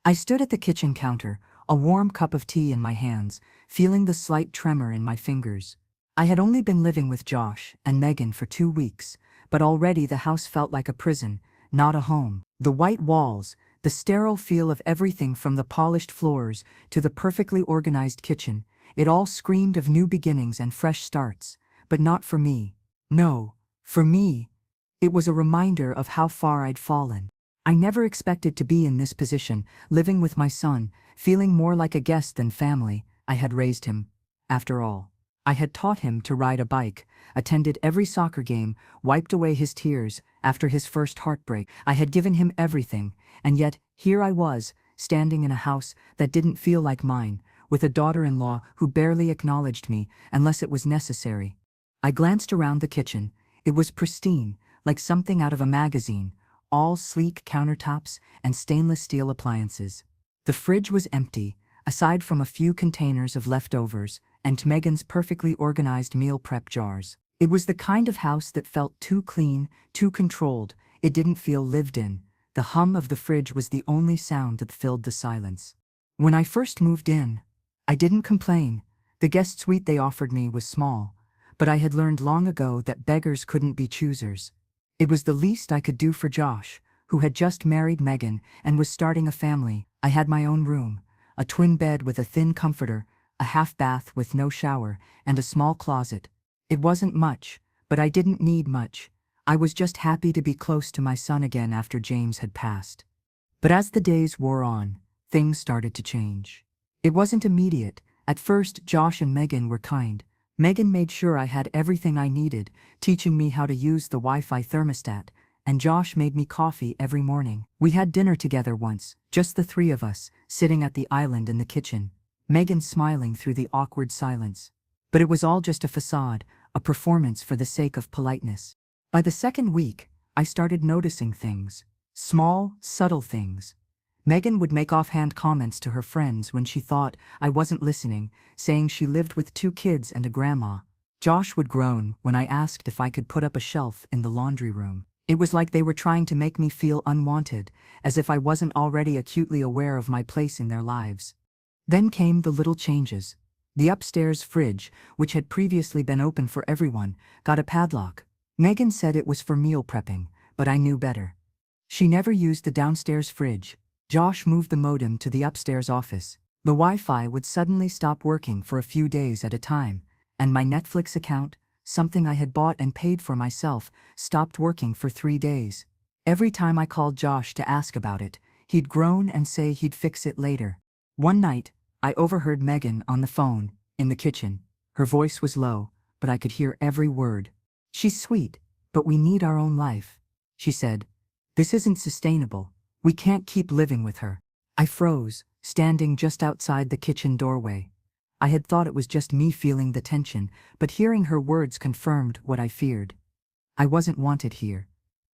I stood at the kitchen counter, a warm cup of tea in my hands, feeling the slight tremor in my fingers. I had only been living with Josh and Megan for 2 weeks, but already the house felt like a prison, not a home. The white walls, the sterile feel of everything from the polished floors to the perfectly organized kitchen, it all screamed of new beginnings and fresh starts, but not for me. No, for me, it was a reminder of how far I'd fallen. I never expected to be in this position, living with my son, feeling more like a guest than family. I had raised him. After all, I had taught him to ride a bike, attended every soccer game, wiped away his tears after his first heartbreak. I had given him everything, and yet here I was, standing in a house that didn't feel like mine, with a daughter-in-law who barely acknowledged me unless it was necessary. I glanced around the kitchen. It was pristine, like something out of a magazine, all sleek countertops and stainless steel appliances. The fridge was empty, aside from a few containers of leftovers and Megan's perfectly organized meal prep jars. It was the kind of house that felt too clean, too controlled. It didn't feel lived in. The hum of the fridge was the only sound that filled the silence. When I first moved in, I didn't complain. The guest suite they offered me was small, but I had learned long ago that beggars couldn't be choosers. It was the least I could do for Josh, who had just married Megan and was starting a family. I had my own room, a twin bed with a thin comforter, a half bath with no shower, and a small closet. It wasn't much, but I didn't need much. I was just happy to be close to my son again after James had passed. But as the days wore on, things started to change. It wasn't immediate. At first, Josh and Megan were kind. Megan made sure I had everything I needed, teaching me how to use the Wi-Fi thermostat, and Josh made me coffee every morning. We had dinner together once, just the three of us, sitting at the island in the kitchen, Megan smiling through the awkward silence. But it was all just a facade, a performance for the sake of politeness. By the second week, I started noticing things. Small, subtle things. Megan would make offhand comments to her friends when she thought I wasn't listening, saying she lived with 2 kids and a grandma. Josh would groan when I asked if I could put up a shelf in the laundry room. It was like they were trying to make me feel unwanted, as if I wasn't already acutely aware of my place in their lives. Then came the little changes. The upstairs fridge, which had previously been open for everyone, got a padlock. Megan said it was for meal prepping, but I knew better. She never used the downstairs fridge. Josh moved the modem to the upstairs office. The Wi-Fi would suddenly stop working for a few days at a time, and my Netflix account, something I had bought and paid for myself, stopped working for 3 days. Every time I called Josh to ask about it, he'd groan and say he'd fix it later. One night, I overheard Megan on the phone, in the kitchen. Her voice was low, but I could hear every word. "She's sweet, but we need our own life," she said. "This isn't sustainable. We can't keep living with her." I froze, standing just outside the kitchen doorway. I had thought it was just me feeling the tension, but hearing her words confirmed what I feared. I wasn't wanted here.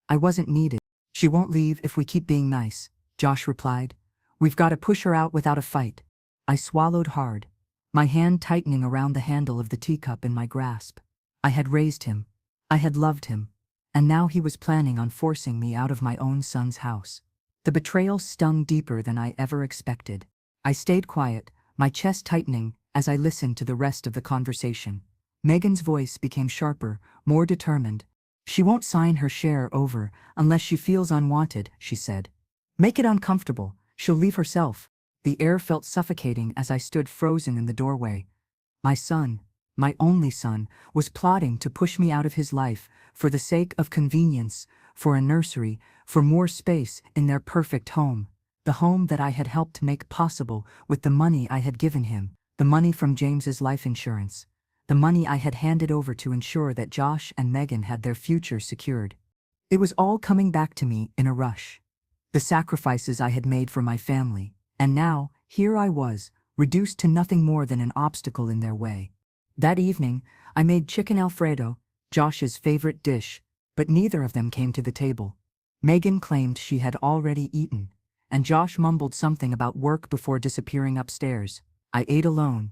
I wasn't needed. "She won't leave if we keep being nice," Josh replied. "We've got to push her out without a fight." I swallowed hard, my hand tightening around the handle of the teacup in my grasp. I had raised him. I had loved him. And now he was planning on forcing me out of my own son's house. The betrayal stung deeper than I ever expected. I stayed quiet, my chest tightening as I listened to the rest of the conversation. Megan's voice became sharper, more determined. "She won't sign her share over unless she feels unwanted," she said. "Make it uncomfortable. She'll leave herself." The air felt suffocating as I stood frozen in the doorway. My son, my only son, was plotting to push me out of his life for the sake of convenience, for a nursery, for more space in their perfect home. The home that I had helped make possible with the money I had given him, the money from James's life insurance, the money I had handed over to ensure that Josh and Megan had their future secured. It was all coming back to me in a rush. The sacrifices I had made for my family, and now, here I was, reduced to nothing more than an obstacle in their way. That evening, I made chicken Alfredo, Josh's favorite dish, but neither of them came to the table. Megan claimed she had already eaten, and Josh mumbled something about work before disappearing upstairs. I ate alone,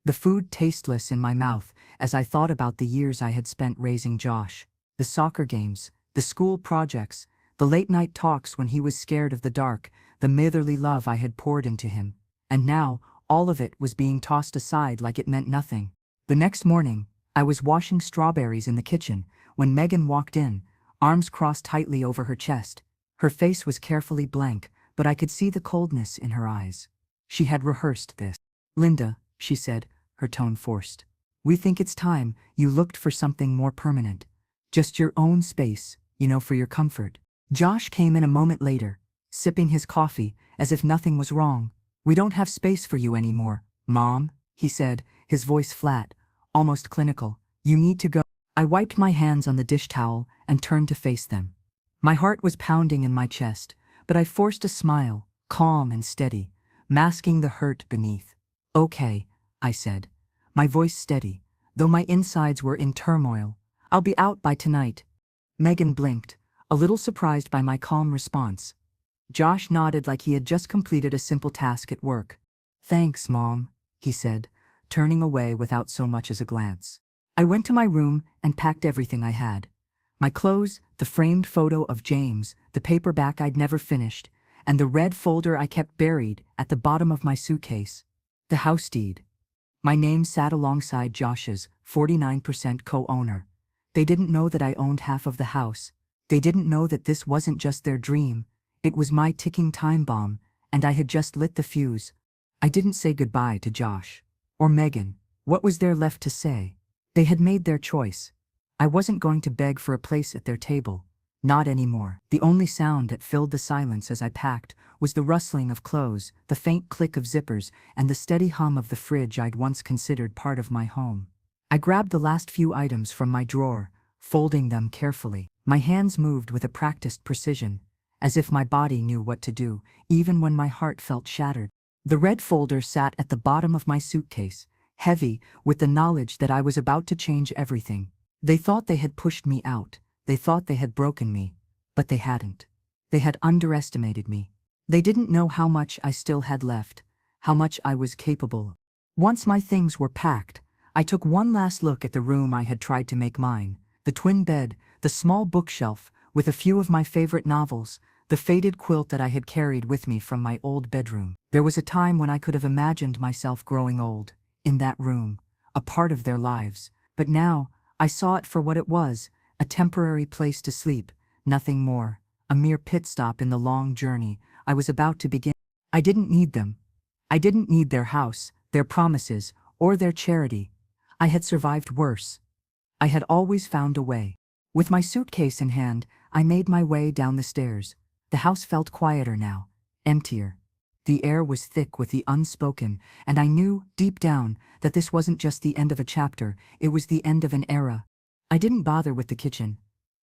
the food tasteless in my mouth as I thought about the years I had spent raising Josh, the soccer games, the school projects, the late-night talks when he was scared of the dark, the motherly love I had poured into him. And now, all of it was being tossed aside like it meant nothing. The next morning, I was washing strawberries in the kitchen when Megan walked in, arms crossed tightly over her chest. Her face was carefully blank, but I could see the coldness in her eyes. She had rehearsed this. "Linda," she said, her tone forced. "We think it's time you looked for something more permanent. Just your own space, for your comfort." Josh came in a moment later, sipping his coffee as if nothing was wrong. "We don't have space for you anymore, Mom," he said, his voice flat, almost clinical. "You need to go." I wiped my hands on the dish towel and turned to face them. My heart was pounding in my chest, but I forced a smile, calm and steady, masking the hurt beneath. "Okay," I said, my voice steady, though my insides were in turmoil. "I'll be out by tonight." Megan blinked, a little surprised by my calm response. Josh nodded like he had just completed a simple task at work. "Thanks, Mom," he said, turning away without so much as a glance. I went to my room and packed everything I had. My clothes, the framed photo of James, the paperback I'd never finished, and the red folder I kept buried at the bottom of my suitcase. The house deed. My name sat alongside Josh's, 49% co-owner. They didn't know that I owned half of the house. They didn't know that this wasn't just their dream. It was my ticking time bomb, and I had just lit the fuse. I didn't say goodbye to Josh. Or Megan. What was there left to say? They had made their choice. I wasn't going to beg for a place at their table. Not anymore. The only sound that filled the silence as I packed was the rustling of clothes, the faint click of zippers, and the steady hum of the fridge I'd once considered part of my home. I grabbed the last few items from my drawer, folding them carefully. My hands moved with a practiced precision, as if my body knew what to do, even when my heart felt shattered. The red folder sat at the bottom of my suitcase, heavy with the knowledge that I was about to change everything. They thought they had pushed me out. They thought they had broken me, but they hadn't. They had underestimated me. They didn't know how much I still had left, how much I was capable. Once my things were packed, I took one last look at the room I had tried to make mine, the twin bed, the small bookshelf with a few of my favorite novels, the faded quilt that I had carried with me from my old bedroom. There was a time when I could have imagined myself growing old, in that room, a part of their lives, but now I saw it for what it was, a temporary place to sleep, nothing more, a mere pit stop in the long journey I was about to begin. I didn't need them. I didn't need their house, their promises, or their charity. I had survived worse. I had always found a way. With my suitcase in hand, I made my way down the stairs. The house felt quieter now, emptier. The air was thick with the unspoken, and I knew, deep down, that this wasn't just the end of a chapter, it was the end of an era. I didn't bother with the kitchen.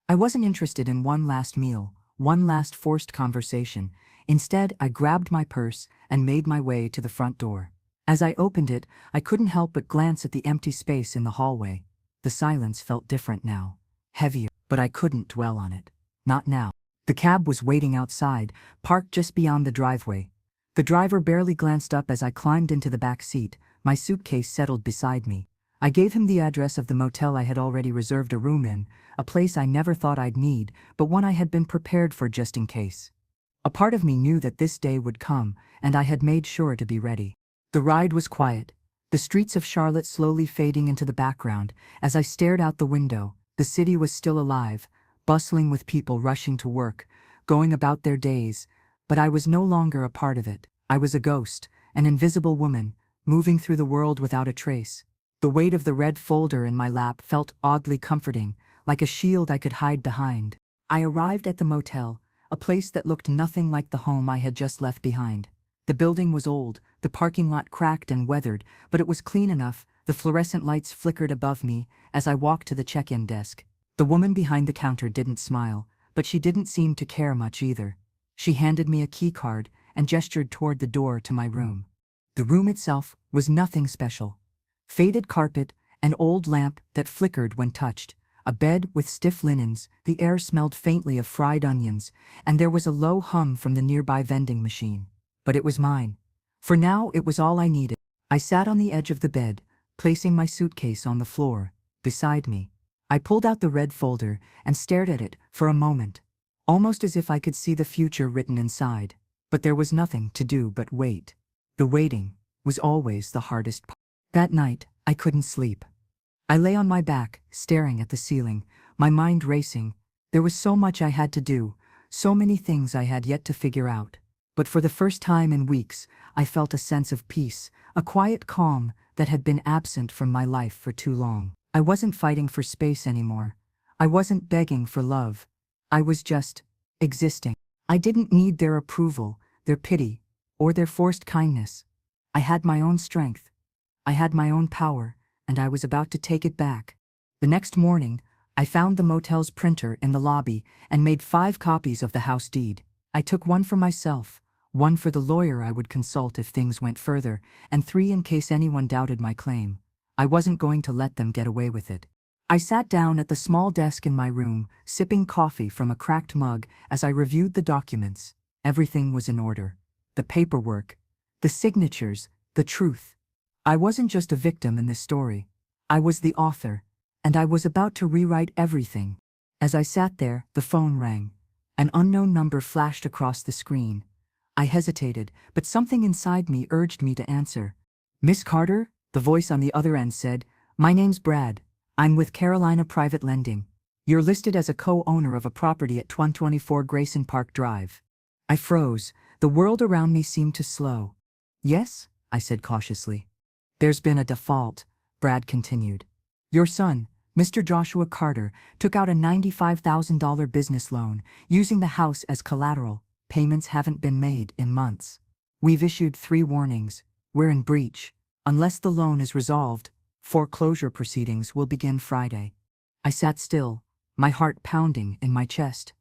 I wasn't interested in one last meal, one last forced conversation. Instead, I grabbed my purse and made my way to the front door. As I opened it, I couldn't help but glance at the empty space in the hallway. The silence felt different now, heavier, but I couldn't dwell on it. Not now. The cab was waiting outside, parked just beyond the driveway. The driver barely glanced up as I climbed into the back seat, my suitcase settled beside me. I gave him the address of the motel I had already reserved a room in, a place I never thought I'd need, but one I had been prepared for just in case. A part of me knew that this day would come, and I had made sure to be ready. The ride was quiet, the streets of Charlotte slowly fading into the background. As I stared out the window, the city was still alive, bustling with people rushing to work, going about their days, but I was no longer a part of it. I was a ghost, an invisible woman, moving through the world without a trace. The weight of the red folder in my lap felt oddly comforting, like a shield I could hide behind. I arrived at the motel, a place that looked nothing like the home I had just left behind. The building was old, the parking lot cracked and weathered, but it was clean enough. The fluorescent lights flickered above me as I walked to the check-in desk. The woman behind the counter didn't smile, but she didn't seem to care much either. She handed me a key card and gestured toward the door to my room. The room itself was nothing special. Faded carpet, an old lamp that flickered when touched, a bed with stiff linens, the air smelled faintly of fried onions, and there was a low hum from the nearby vending machine. But it was mine. For now, it was all I needed. I sat on the edge of the bed, placing my suitcase on the floor beside me. I pulled out the red folder and stared at it for a moment, almost as if I could see the future written inside. But there was nothing to do but wait. The waiting was always the hardest part. That night, I couldn't sleep. I lay on my back, staring at the ceiling, my mind racing. There was so much I had to do, so many things I had yet to figure out. But for the first time in weeks, I felt a sense of peace, a quiet calm that had been absent from my life for too long. I wasn't fighting for space anymore. I wasn't begging for love. I was just existing. I didn't need their approval, their pity, or their forced kindness. I had my own strength. I had my own power, and I was about to take it back. The next morning, I found the motel's printer in the lobby and made 5 copies of the house deed. I took one for myself, one for the lawyer I would consult if things went further, and 3 in case anyone doubted my claim. I wasn't going to let them get away with it. I sat down at the small desk in my room, sipping coffee from a cracked mug as I reviewed the documents. Everything was in order. The paperwork, the signatures, the truth. I wasn't just a victim in this story. I was the author, and I was about to rewrite everything. As I sat there, the phone rang. An unknown number flashed across the screen. I hesitated, but something inside me urged me to answer. "Miss Carter?" The voice on the other end said. "My name's Brad. I'm with Carolina Private Lending. You're listed as a co-owner of a property at 124 Grayson Park Drive." I froze. The world around me seemed to slow. "Yes?" I said cautiously. "There's been a default," Brad continued. "Your son, Mr. Joshua Carter, took out a $95,000 business loan, using the house as collateral. Payments haven't been made in months. We've issued 3 warnings. We're in breach. Unless the loan is resolved, foreclosure proceedings will begin Friday." I sat still, my heart pounding in my chest.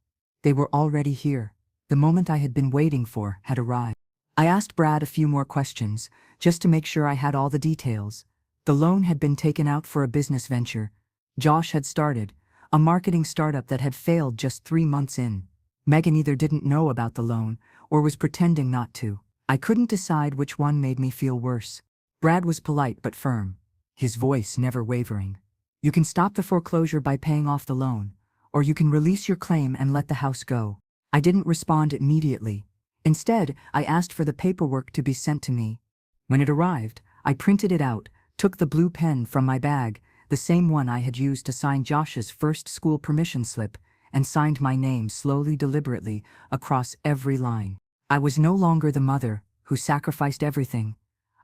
They were already here. The moment I had been waiting for had arrived. I asked Brad a few more questions, just to make sure I had all the details. The loan had been taken out for a business venture Josh had started, a marketing startup that had failed just 3 months in. Megan either didn't know about the loan, or was pretending not to. I couldn't decide which one made me feel worse. Brad was polite but firm, his voice never wavering. "You can stop the foreclosure by paying off the loan, or you can release your claim and let the house go." I didn't respond immediately. Instead, I asked for the paperwork to be sent to me. When it arrived, I printed it out, took the blue pen from my bag, the same one I had used to sign Josh's first school permission slip, and signed my name slowly, deliberately, across every line. I was no longer the mother who sacrificed everything.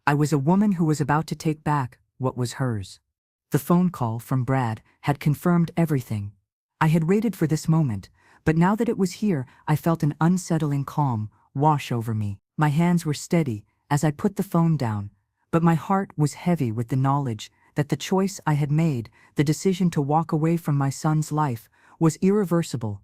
I was a woman who was about to take back what was hers. The phone call from Brad had confirmed everything. I had waited for this moment, but now that it was here, I felt an unsettling calm wash over me. My hands were steady as I put the phone down, but my heart was heavy with the knowledge that the choice I had made, the decision to walk away from my son's life, was irreversible.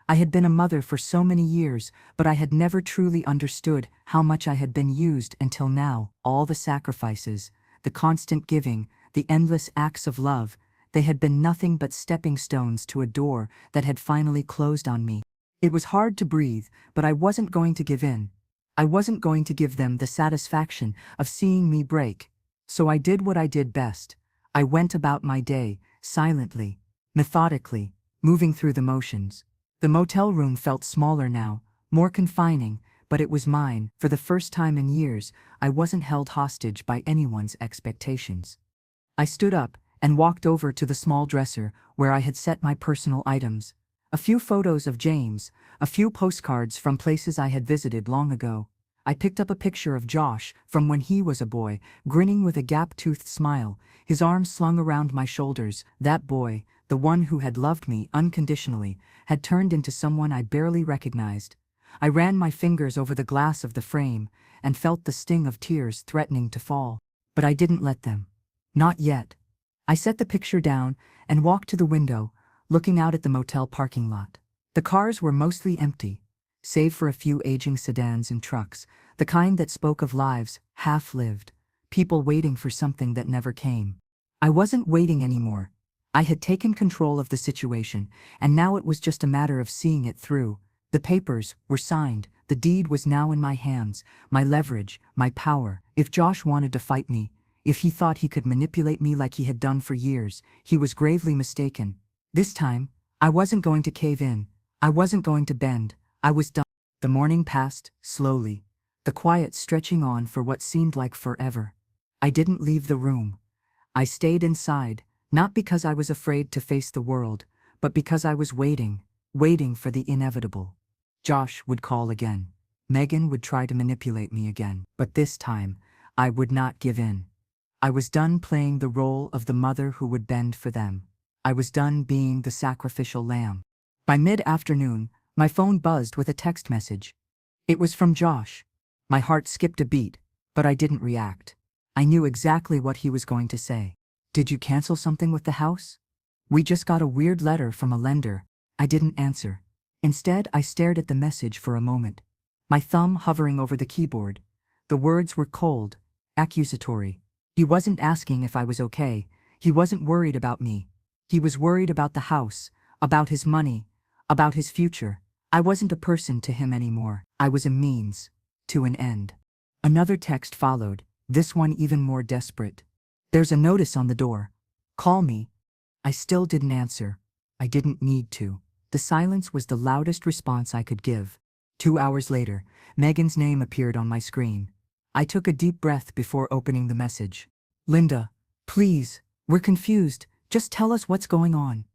I had been a mother for so many years, but I had never truly understood how much I had been used until now. All the sacrifices, the constant giving, the endless acts of love, they had been nothing but stepping stones to a door that had finally closed on me. It was hard to breathe, but I wasn't going to give in. I wasn't going to give them the satisfaction of seeing me break. So I did what I did best. I went about my day, silently, methodically, moving through the motions. The motel room felt smaller now, more confining, but it was mine. For the first time in years, I wasn't held hostage by anyone's expectations. I stood up and walked over to the small dresser where I had set my personal items. A few photos of James, a few postcards from places I had visited long ago. I picked up a picture of Josh from when he was a boy, grinning with a gap-toothed smile, his arms slung around my shoulders. That boy, the one who had loved me unconditionally, had turned into someone I barely recognized. I ran my fingers over the glass of the frame and felt the sting of tears threatening to fall. But I didn't let them. Not yet. I set the picture down and walked to the window, looking out at the motel parking lot. The cars were mostly empty, save for a few aging sedans and trucks, the kind that spoke of lives half-lived, people waiting for something that never came. I wasn't waiting anymore. I had taken control of the situation, and now it was just a matter of seeing it through. The papers were signed, the deed was now in my hands, my leverage, my power. If Josh wanted to fight me, if he thought he could manipulate me like he had done for years, he was gravely mistaken. This time, I wasn't going to cave in. I wasn't going to bend. I was done. The morning passed, slowly, the quiet stretching on for what seemed like forever. I didn't leave the room. I stayed inside, not because I was afraid to face the world, but because I was waiting for the inevitable. Josh would call again. Megan would try to manipulate me again, but this time, I would not give in. I was done playing the role of the mother who would bend for them. I was done being the sacrificial lamb. By mid-afternoon, my phone buzzed with a text message. It was from Josh. My heart skipped a beat, but I didn't react. I knew exactly what he was going to say. "Did you cancel something with the house? We just got a weird letter from a lender." I didn't answer. Instead, I stared at the message for a moment, my thumb hovering over the keyboard. The words were cold, accusatory. He wasn't asking if I was okay. He wasn't worried about me. He was worried about the house, about his money, about his future. I wasn't a person to him anymore. I was a means to an end. Another text followed, this one even more desperate. "There's a notice on the door. Call me." I still didn't answer. I didn't need to. The silence was the loudest response I could give. 2 hours later, Megan's name appeared on my screen. I took a deep breath before opening the message. "Linda, please, we're confused. Just tell us what's going on."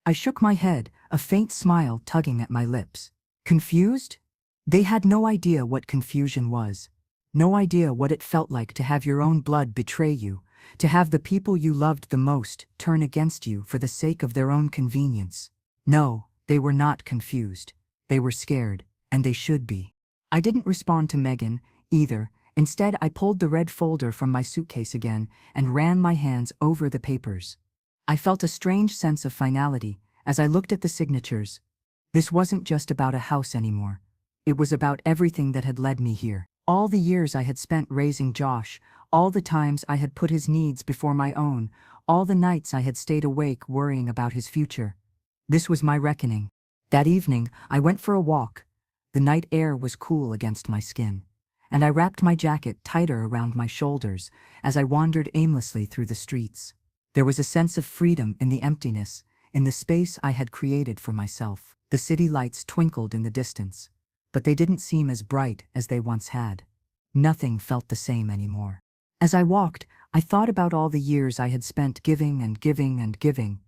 I shook my head, a faint smile tugging at my lips. Confused? They had no idea what confusion was. No idea what it felt like to have your own blood betray you, to have the people you loved the most turn against you for the sake of their own convenience. No, they were not confused. They were scared, and they should be. I didn't respond to Megan, either. Instead, I pulled the red folder from my suitcase again and ran my hands over the papers. I felt a strange sense of finality as I looked at the signatures. This wasn't just about a house anymore. It was about everything that had led me here. All the years I had spent raising Josh, all the times I had put his needs before my own, all the nights I had stayed awake worrying about his future. This was my reckoning. That evening, I went for a walk. The night air was cool against my skin, and I wrapped my jacket tighter around my shoulders as I wandered aimlessly through the streets. There was a sense of freedom in the emptiness, in the space I had created for myself. The city lights twinkled in the distance, but they didn't seem as bright as they once had. Nothing felt the same anymore. As I walked, I thought about all the years I had spent giving and giving and giving,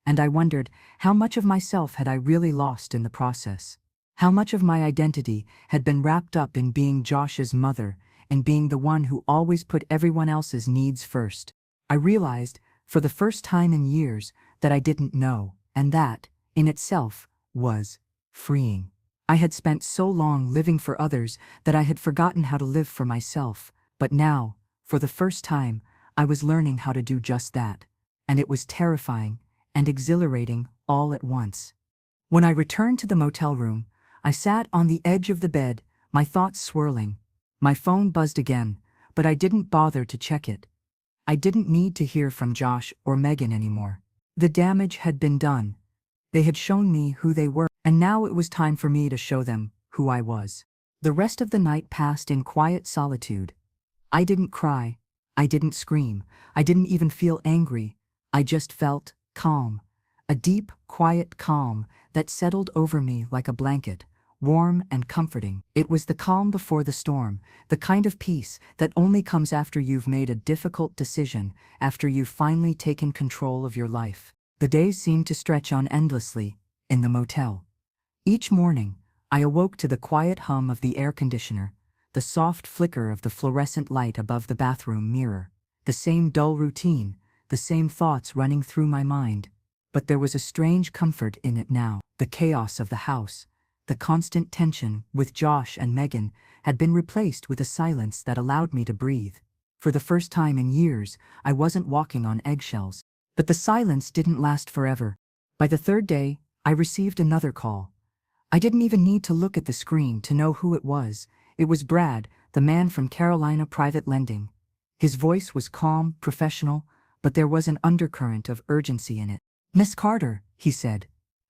and I wondered how much of myself had I really lost in the process. How much of my identity had been wrapped up in being Josh's mother and being the one who always put everyone else's needs first. I realized, for the first time in years, that I didn't know, and that, in itself, was freeing. I had spent so long living for others that I had forgotten how to live for myself, but now, for the first time, I was learning how to do just that, and it was terrifying and exhilarating all at once. When I returned to the motel room, I sat on the edge of the bed, my thoughts swirling. My phone buzzed again, but I didn't bother to check it. I didn't need to hear from Josh or Megan anymore. The damage had been done. They had shown me who they were, and now it was time for me to show them who I was. The rest of the night passed in quiet solitude. I didn't cry. I didn't scream. I didn't even feel angry. I just felt calm. A deep, quiet calm that settled over me like a blanket, warm and comforting. It was the calm before the storm, the kind of peace that only comes after you've made a difficult decision, after you've finally taken control of your life. The days seemed to stretch on endlessly in the motel. Each morning, I awoke to the quiet hum of the air conditioner, the soft flicker of the fluorescent light above the bathroom mirror, the same dull routine, the same thoughts running through my mind. But there was a strange comfort in it now. The chaos of the house, the constant tension with Josh and Megan, had been replaced with a silence that allowed me to breathe. For the first time in years, I wasn't walking on eggshells. But the silence didn't last forever. By the third day, I received another call. I didn't even need to look at the screen to know who it was. It was Brad, the man from Carolina Private Lending. His voice was calm, professional, but there was an undercurrent of urgency in it. "Miss Carter," he said,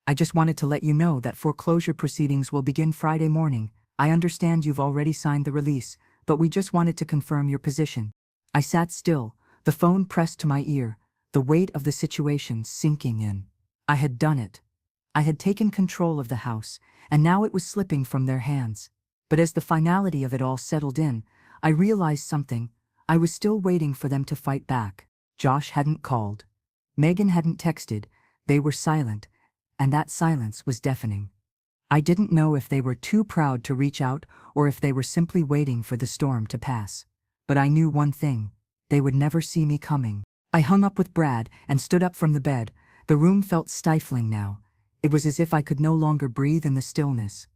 "I just wanted to let you know that foreclosure proceedings will begin Friday morning. I understand you've already signed the release, but we just wanted to confirm your position." I sat still, the phone pressed to my ear, the weight of the situation sinking in. I had done it. I had taken control of the house, and now it was slipping from their hands. But as the finality of it all settled in, I realized something. I was still waiting for them to fight back. Josh hadn't called. Megan hadn't texted. They were silent, and that silence was deafening. I didn't know if they were too proud to reach out or if they were simply waiting for the storm to pass. But I knew one thing: they would never see me coming. I hung up with Brad and stood up from the bed. The room felt stifling now. It was as if I could no longer breathe in the stillness.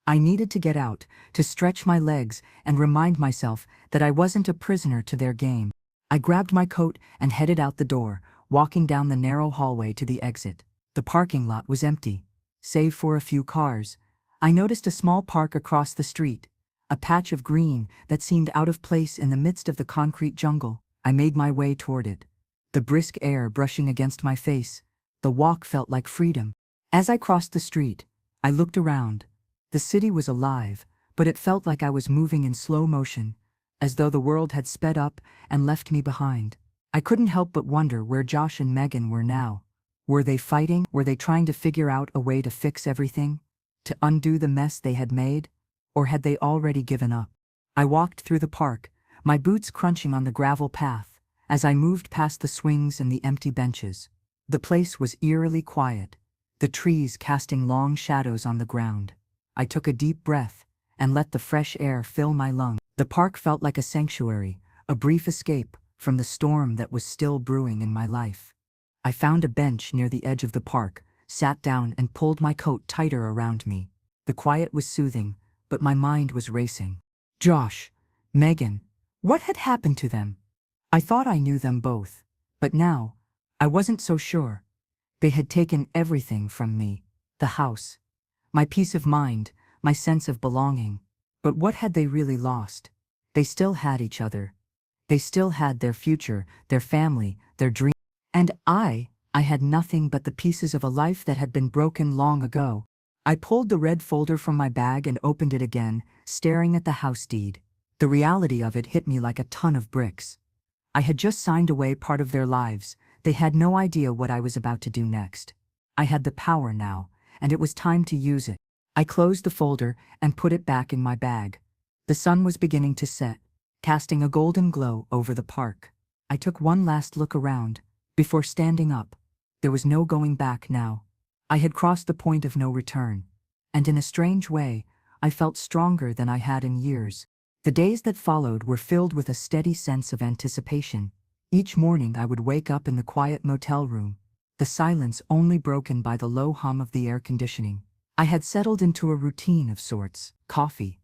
I needed to get out, to stretch my legs and remind myself that I wasn't a prisoner to their game. I grabbed my coat and headed out the door, walking down the narrow hallway to the exit. The parking lot was empty, save for a few cars. I noticed a small park across the street, a patch of green that seemed out of place in the midst of the concrete jungle. I made my way toward it, the brisk air brushing against my face. The walk felt like freedom. As I crossed the street, I looked around. The city was alive, but it felt like I was moving in slow motion, as though the world had sped up and left me behind. I couldn't help but wonder where Josh and Megan were now. Were they fighting? Were they trying to figure out a way to fix everything? To undo the mess they had made? Or had they already given up? I walked through the park, my boots crunching on the gravel path, as I moved past the swings and the empty benches. The place was eerily quiet, the trees casting long shadows on the ground. I took a deep breath and let the fresh air fill my lungs. The park felt like a sanctuary, a brief escape from the storm that was still brewing in my life. I found a bench near the edge of the park, sat down and pulled my coat tighter around me. The quiet was soothing, but my mind was racing. Josh, Megan, what had happened to them? I thought I knew them both, but now, I wasn't so sure. They had taken everything from me: the house, my peace of mind, my sense of belonging. But what had they really lost? They still had each other. They still had their future, their family, their dreams. And I had nothing but the pieces of a life that had been broken long ago. I pulled the red folder from my bag and opened it again, staring at the house deed. The reality of it hit me like a ton of bricks. I had just signed away part of their lives. They had no idea what I was about to do next. I had the power now, and it was time to use it. I closed the folder and put it back in my bag. The sun was beginning to set, casting a golden glow over the park. I took one last look around before standing up. There was no going back now. I had crossed the point of no return, and in a strange way, I felt stronger than I had in years. The days that followed were filled with a steady sense of anticipation. Each morning I would wake up in the quiet motel room, the silence only broken by the low hum of the air conditioning. I had settled into a routine of sorts: coffee,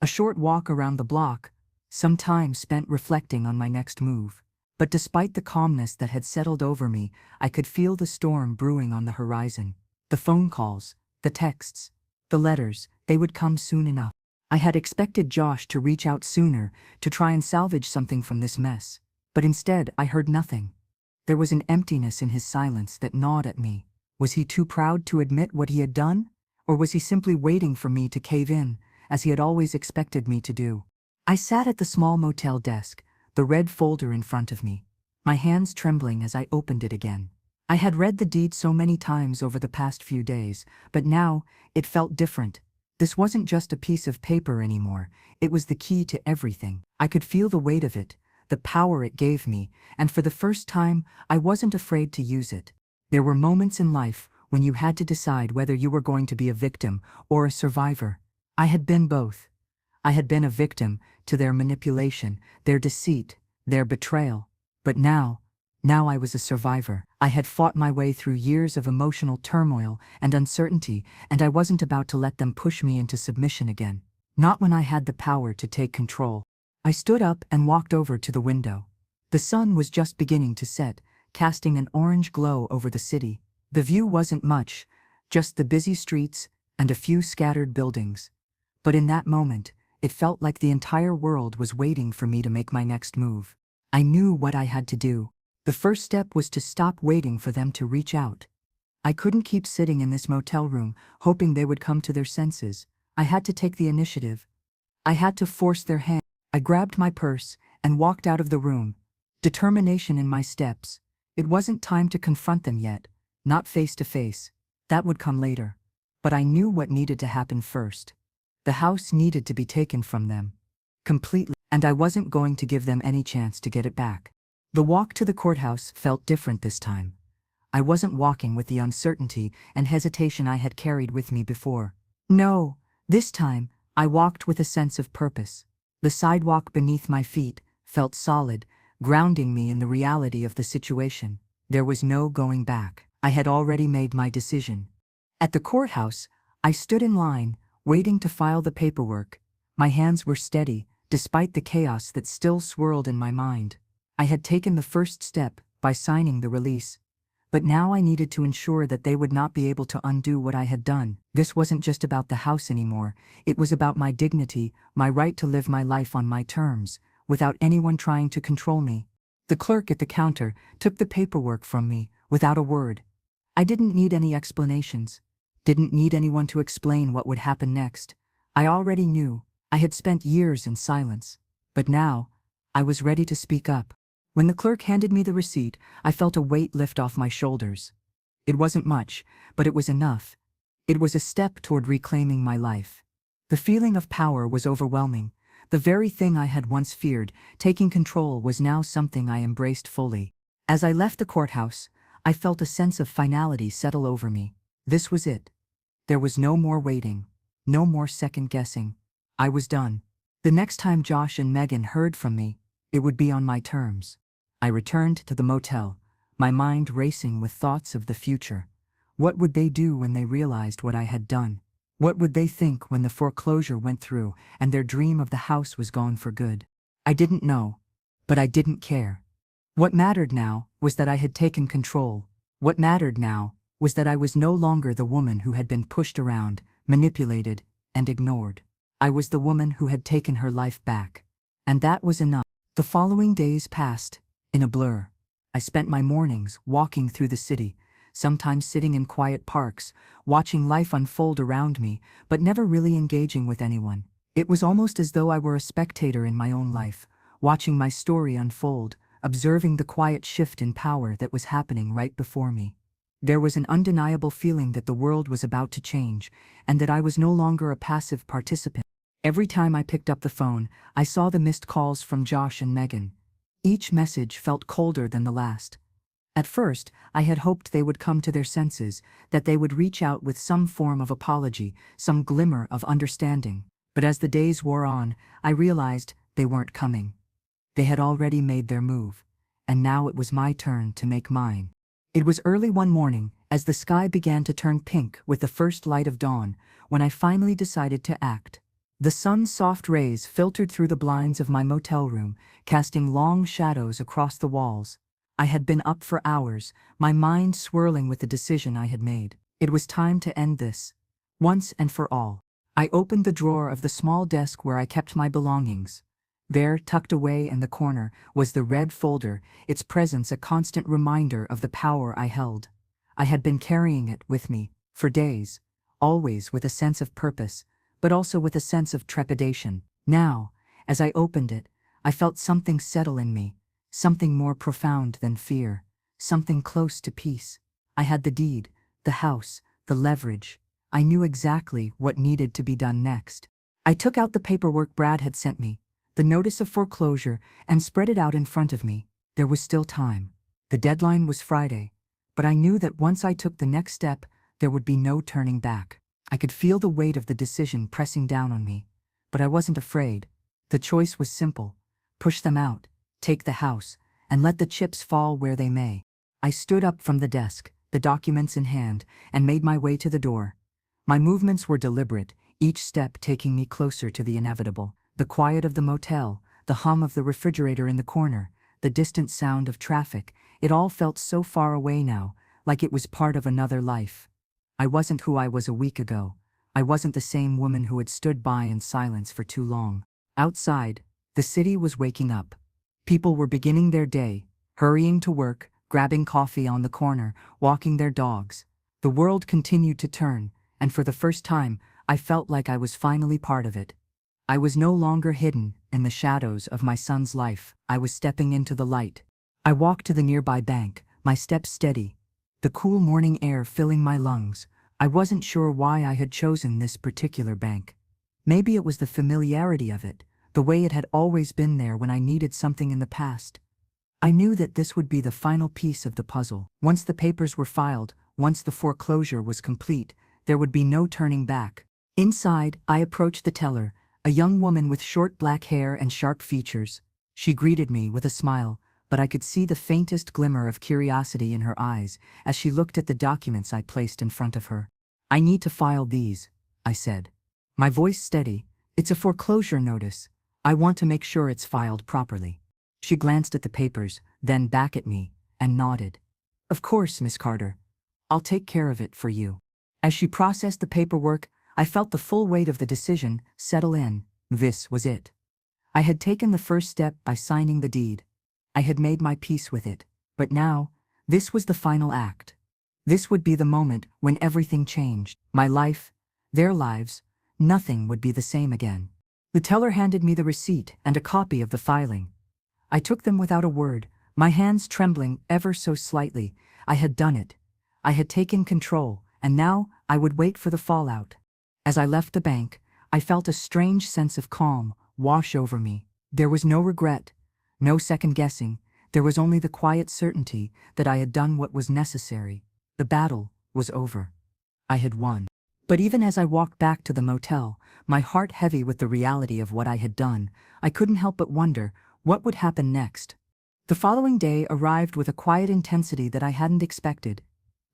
a short walk around the block, some time spent reflecting on my next move. But despite the calmness that had settled over me, I could feel the storm brewing on the horizon. The phone calls, the texts, the letters, they would come soon enough. I had expected Josh to reach out sooner, to try and salvage something from this mess. But instead, I heard nothing. There was an emptiness in his silence that gnawed at me. Was he too proud to admit what he had done? Or was he simply waiting for me to cave in, as he had always expected me to do? I sat at the small motel desk, the red folder in front of me, my hands trembling as I opened it again. I had read the deed so many times over the past few days, but now, it felt different. This wasn't just a piece of paper anymore, it was the key to everything. I could feel the weight of it, the power it gave me, and for the first time, I wasn't afraid to use it. There were moments in life when you had to decide whether you were going to be a victim or a survivor. I had been both. I had been a victim to their manipulation, their deceit, their betrayal. But now I was a survivor. I had fought my way through years of emotional turmoil and uncertainty, and I wasn't about to let them push me into submission again. Not when I had the power to take control. I stood up and walked over to the window. The sun was just beginning to set, casting an orange glow over the city. The view wasn't much, just the busy streets and a few scattered buildings. But in that moment, it felt like the entire world was waiting for me to make my next move. I knew what I had to do. The first step was to stop waiting for them to reach out. I couldn't keep sitting in this motel room, hoping they would come to their senses. I had to take the initiative. I had to force their hand. I grabbed my purse and walked out of the room, determination in my steps. It wasn't time to confront them yet, not face to face. That would come later. But I knew what needed to happen first. The house needed to be taken from them. Completely, and I wasn't going to give them any chance to get it back. The walk to the courthouse felt different this time. I wasn't walking with the uncertainty and hesitation I had carried with me before. No, this time, I walked with a sense of purpose. The sidewalk beneath my feet felt solid, grounding me in the reality of the situation. There was no going back. I had already made my decision. At the courthouse, I stood in line, waiting to file the paperwork. My hands were steady, despite the chaos that still swirled in my mind. I had taken the first step by signing the release. But now I needed to ensure that they would not be able to undo what I had done. This wasn't just about the house anymore. It was about my dignity, my right to live my life on my terms, without anyone trying to control me. The clerk at the counter took the paperwork from me, without a word. I didn't need any explanations. Didn't need anyone to explain what would happen next. I already knew. I had spent years in silence. But now, I was ready to speak up. When the clerk handed me the receipt, I felt a weight lift off my shoulders. It wasn't much, but it was enough. It was a step toward reclaiming my life. The feeling of power was overwhelming. The very thing I had once feared, taking control, was now something I embraced fully. As I left the courthouse, I felt a sense of finality settle over me. This was it. There was no more waiting, no more second guessing. I was done. The next time Josh and Megan heard from me, it would be on my terms. I returned to the motel, my mind racing with thoughts of the future. What would they do when they realized what I had done? What would they think when the foreclosure went through and their dream of the house was gone for good? I didn't know, but I didn't care. What mattered now was that I had taken control. What mattered now was that I was no longer the woman who had been pushed around, manipulated, and ignored. I was the woman who had taken her life back. And that was enough. The following days passed in a blur. I spent my mornings walking through the city, sometimes sitting in quiet parks, watching life unfold around me, but never really engaging with anyone. It was almost as though I were a spectator in my own life, watching my story unfold, observing the quiet shift in power that was happening right before me. There was an undeniable feeling that the world was about to change, and that I was no longer a passive participant. Every time I picked up the phone, I saw the missed calls from Josh and Megan. Each message felt colder than the last. At first, I had hoped they would come to their senses, that they would reach out with some form of apology, some glimmer of understanding. But as the days wore on, I realized they weren't coming. They had already made their move, and now it was my turn to make mine. It was early one morning, as the sky began to turn pink with the first light of dawn, when I finally decided to act. The sun's soft rays filtered through the blinds of my motel room, casting long shadows across the walls. I had been up for hours, my mind swirling with the decision I had made. It was time to end this, once and for all. I opened the drawer of the small desk where I kept my belongings. There, tucked away in the corner, was the red folder, its presence a constant reminder of the power I held. I had been carrying it with me for days, always with a sense of purpose, but also with a sense of trepidation. Now, as I opened it, I felt something settle in me, something more profound than fear, something close to peace. I had the deed, the house, the leverage. I knew exactly what needed to be done next. I took out the paperwork Brad had sent me, the notice of foreclosure, and spread it out in front of me. There was still time. The deadline was Friday, but I knew that once I took the next step, there would be no turning back. I could feel the weight of the decision pressing down on me, but I wasn't afraid. The choice was simple: push them out, take the house, and let the chips fall where they may. I stood up from the desk, the documents in hand, and made my way to the door. My movements were deliberate, each step taking me closer to the inevitable. The quiet of the motel, the hum of the refrigerator in the corner, the distant sound of traffic, it all felt so far away now, like it was part of another life. I wasn't who I was a week ago. I wasn't the same woman who had stood by in silence for too long. Outside, the city was waking up. People were beginning their day, hurrying to work, grabbing coffee on the corner, walking their dogs. The world continued to turn, and for the first time, I felt like I was finally part of it. I was no longer hidden in the shadows of my son's life. I was stepping into the light. I walked to the nearby bank, my steps steady, the cool morning air filling my lungs. I wasn't sure why I had chosen this particular bank. Maybe it was the familiarity of it, the way it had always been there when I needed something in the past. I knew that this would be the final piece of the puzzle. Once the papers were filed, once the foreclosure was complete, there would be no turning back. Inside, I approached the teller, a young woman with short black hair and sharp features. She greeted me with a smile, but I could see the faintest glimmer of curiosity in her eyes as she looked at the documents I placed in front of her. "I need to file these," I said. My voice steady. "It's a foreclosure notice. I want to make sure it's filed properly." She glanced at the papers, then back at me, and nodded. "Of course, Miss Carter. I'll take care of it for you." As she processed the paperwork, I felt the full weight of the decision settle in. This was it. I had taken the first step by signing the deed. I had made my peace with it. But now, this was the final act. This would be the moment when everything changed. My life, their lives, nothing would be the same again. The teller handed me the receipt and a copy of the filing. I took them without a word, my hands trembling ever so slightly. I had done it. I had taken control, and now I would wait for the fallout. As I left the bank, I felt a strange sense of calm wash over me. There was no regret, no second guessing. There was only the quiet certainty that I had done what was necessary. The battle was over. I had won. But even as I walked back to the motel, my heart heavy with the reality of what I had done, I couldn't help but wonder what would happen next. The following day arrived with a quiet intensity that I hadn't expected.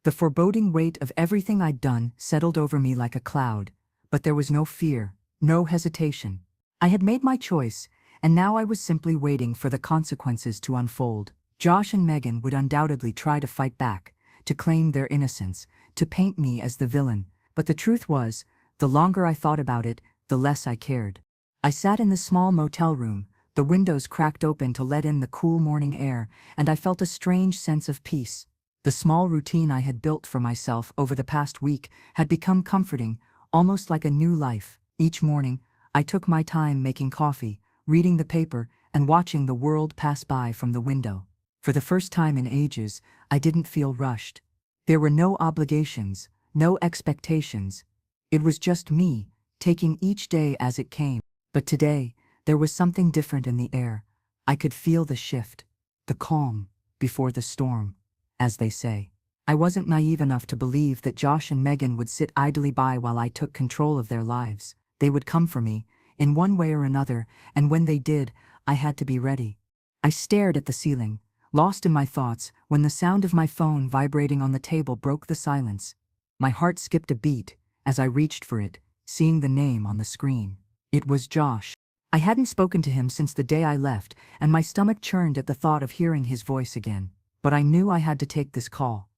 The foreboding weight of everything I'd done settled over me like a cloud, but there was no fear, no hesitation. I had made my choice, and now I was simply waiting for the consequences to unfold. Josh and Megan would undoubtedly try to fight back, to claim their innocence, to paint me as the villain, but the truth was, the longer I thought about it, the less I cared. I sat in the small motel room, the windows cracked open to let in the cool morning air, and I felt a strange sense of peace. The small routine I had built for myself over the past week had become comforting, almost like a new life. Each morning, I took my time making coffee, reading the paper, and watching the world pass by from the window. For the first time in ages, I didn't feel rushed. There were no obligations, no expectations. It was just me, taking each day as it came. But today, there was something different in the air. I could feel the shift, the calm before the storm, as they say. I wasn't naive enough to believe that Josh and Megan would sit idly by while I took control of their lives. They would come for me, in one way or another, and when they did, I had to be ready. I stared at the ceiling, lost in my thoughts, when the sound of my phone vibrating on the table broke the silence. My heart skipped a beat as I reached for it, seeing the name on the screen. It was Josh. I hadn't spoken to him since the day I left, and my stomach churned at the thought of hearing his voice again. But I knew I had to take this call.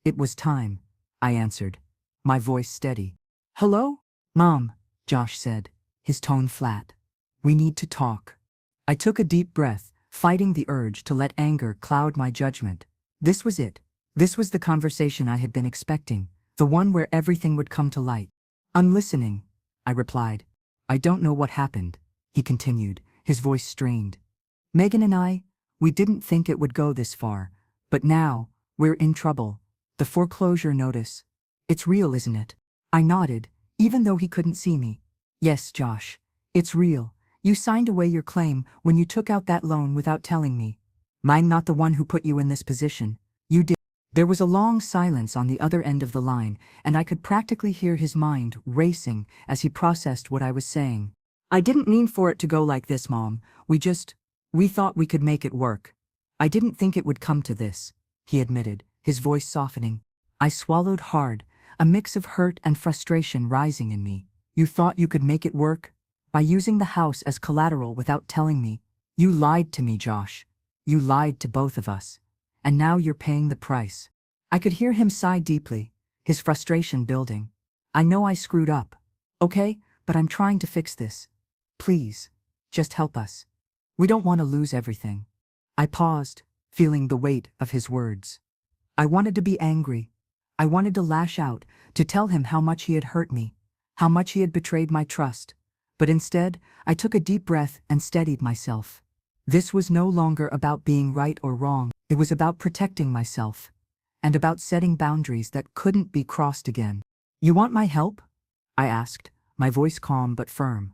It was time, I answered, my voice steady. "Hello? Mom," Josh said, his tone flat. "We need to talk." I took a deep breath, fighting the urge to let anger cloud my judgment. This was it. This was the conversation I had been expecting, the one where everything would come to light. "I'm listening," I replied. "I don't know what happened," he continued, his voice strained. "Megan and we didn't think it would go this far, but now, we're in trouble. The foreclosure notice. It's real, isn't it?" I nodded, even though he couldn't see me. "Yes, Josh, it's real. You signed away your claim when you took out that loan without telling me. I'm not the one who put you in this position. You did." There was a long silence on the other end of the line, and I could practically hear his mind racing as he processed what I was saying. "I didn't mean for it to go like this, Mom. We thought we could make it work. I didn't think it would come to this," he admitted, his voice softening. I swallowed hard, a mix of hurt and frustration rising in me. "You thought you could make it work? By using the house as collateral without telling me? You lied to me, Josh. You lied to both of us. And now you're paying the price." I could hear him sigh deeply, his frustration building. "I know I screwed up, okay, but I'm trying to fix this. Please, just help us. We don't want to lose everything." I paused, feeling the weight of his words. I wanted to be angry. I wanted to lash out, to tell him how much he had hurt me, how much he had betrayed my trust. But instead, I took a deep breath and steadied myself. This was no longer about being right or wrong. It was about protecting myself, and about setting boundaries that couldn't be crossed again. "You want my help?" I asked, my voice calm but firm.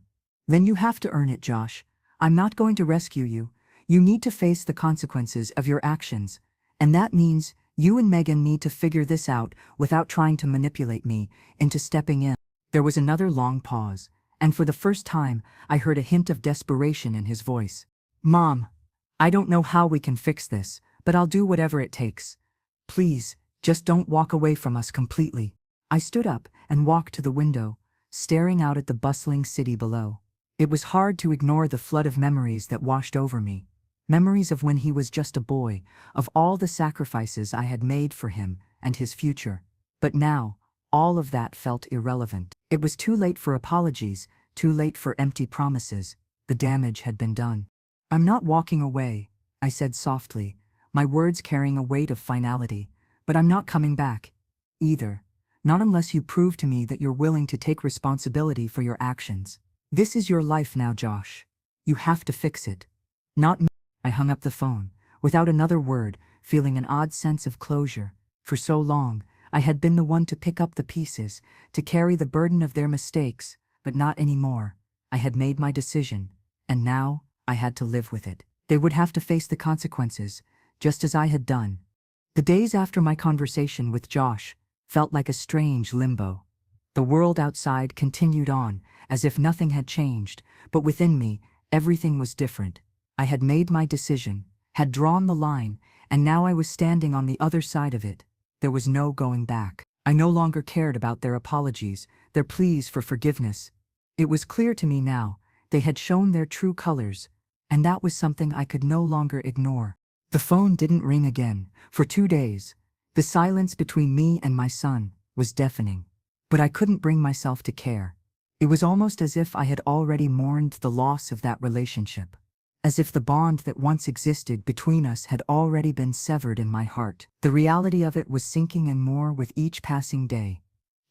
Then you have to earn it, Josh. I'm not going to rescue you. You need to face the consequences of your actions. And that means you and Megan need to figure this out without trying to manipulate me into stepping in. There was another long pause, and for the first time, I heard a hint of desperation in his voice. Mom, I don't know how we can fix this, but I'll do whatever it takes. Please, just don't walk away from us completely. I stood up and walked to the window, staring out at the bustling city below. It was hard to ignore the flood of memories that washed over me. Memories of when he was just a boy, of all the sacrifices I had made for him and his future. But now, all of that felt irrelevant. It was too late for apologies, too late for empty promises. The damage had been done. I'm not walking away, I said softly, my words carrying a weight of finality, but I'm not coming back. Either. Not unless you prove to me that you're willing to take responsibility for your actions. This is your life now, Josh. You have to fix it. Not me. I hung up the phone, without another word, feeling an odd sense of closure. For so long, I had been the one to pick up the pieces, to carry the burden of their mistakes, but not anymore. I had made my decision, and now I had to live with it. They would have to face the consequences, just as I had done. The days after my conversation with Josh felt like a strange limbo. The world outside continued on, as if nothing had changed, but within me, everything was different. I had made my decision, had drawn the line, and now I was standing on the other side of it. There was no going back. I no longer cared about their apologies, their pleas for forgiveness. It was clear to me now, they had shown their true colors, and that was something I could no longer ignore. The phone didn't ring again, for 2 days. The silence between me and my son was deafening. But I couldn't bring myself to care. It was almost as if I had already mourned the loss of that relationship. As if the bond that once existed between us had already been severed in my heart. The reality of it was sinking in more with each passing day.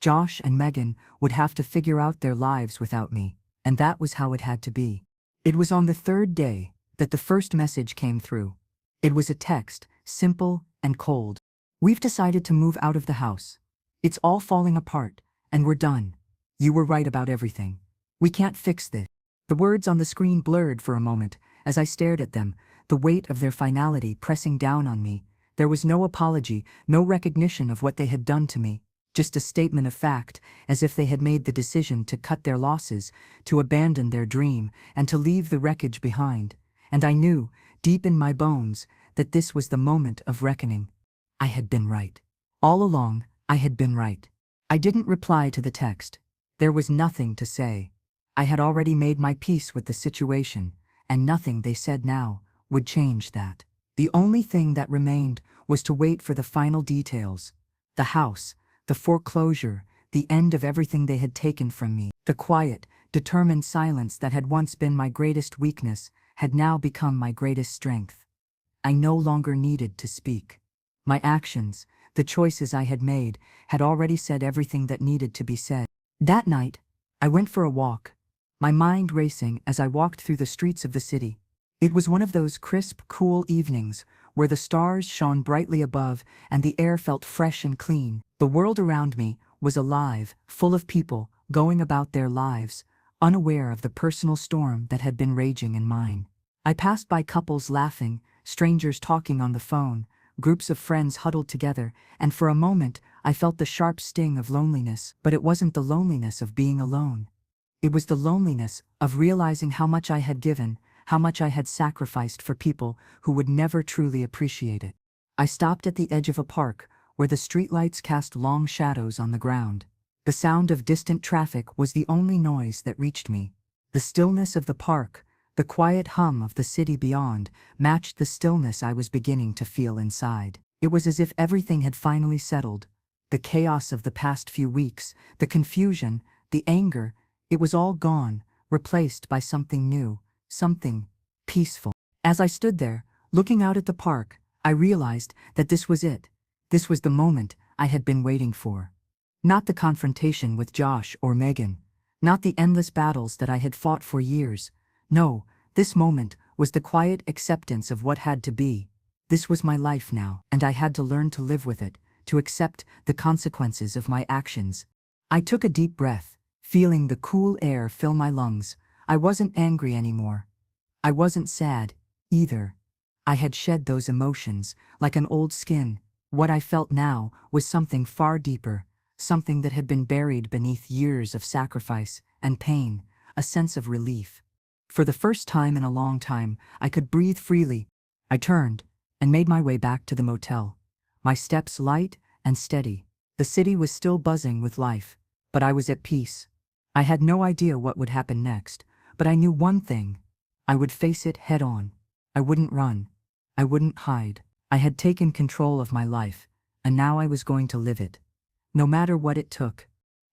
Josh and Megan would have to figure out their lives without me, and that was how it had to be. It was on the 3rd day that the first message came through. It was a text, simple and cold. We've decided to move out of the house. It's all falling apart, and we're done. You were right about everything. We can't fix this. The words on the screen blurred for a moment as I stared at them, the weight of their finality pressing down on me. There was no apology, no recognition of what they had done to me, just a statement of fact, as if they had made the decision to cut their losses, to abandon their dream, and to leave the wreckage behind. And I knew, deep in my bones, that this was the moment of reckoning. I had been right. All along, I had been right. I didn't reply to the text. There was nothing to say. I had already made my peace with the situation, and nothing they said now would change that. The only thing that remained was to wait for the final details. The house, the foreclosure, the end of everything they had taken from me. The quiet, determined silence that had once been my greatest weakness had now become my greatest strength. I no longer needed to speak. My actions, the choices I had made, had already said everything that needed to be said. That night, I went for a walk, my mind racing as I walked through the streets of the city. It was one of those crisp, cool evenings where the stars shone brightly above and the air felt fresh and clean. The world around me was alive, full of people going about their lives, unaware of the personal storm that had been raging in mine. I passed by couples laughing, strangers talking on the phone, groups of friends huddled together, and for a moment I felt the sharp sting of loneliness. But it wasn't the loneliness of being alone. It was the loneliness of realizing how much I had given, how much I had sacrificed for people who would never truly appreciate it. I stopped at the edge of a park where the streetlights cast long shadows on the ground. The sound of distant traffic was the only noise that reached me. The stillness of the park, the quiet hum of the city beyond, matched the stillness I was beginning to feel inside. It was as if everything had finally settled. The chaos of the past few weeks, the confusion, the anger, it was all gone, replaced by something new, something peaceful. As I stood there, looking out at the park, I realized that this was it. This was the moment I had been waiting for. Not the confrontation with Josh or Megan, not the endless battles that I had fought for years. No, this moment was the quiet acceptance of what had to be. This was my life now, and I had to learn to live with it, to accept the consequences of my actions. I took a deep breath, feeling the cool air fill my lungs. I wasn't angry anymore. I wasn't sad, either. I had shed those emotions, like an old skin. What I felt now was something far deeper, something that had been buried beneath years of sacrifice and pain, a sense of relief. For the first time in a long time, I could breathe freely. I turned and made my way back to the motel, my steps light and steady. The city was still buzzing with life, but I was at peace. I had no idea what would happen next, but I knew one thing. I would face it head on. I wouldn't run. I wouldn't hide. I had taken control of my life, and now I was going to live it, no matter what it took.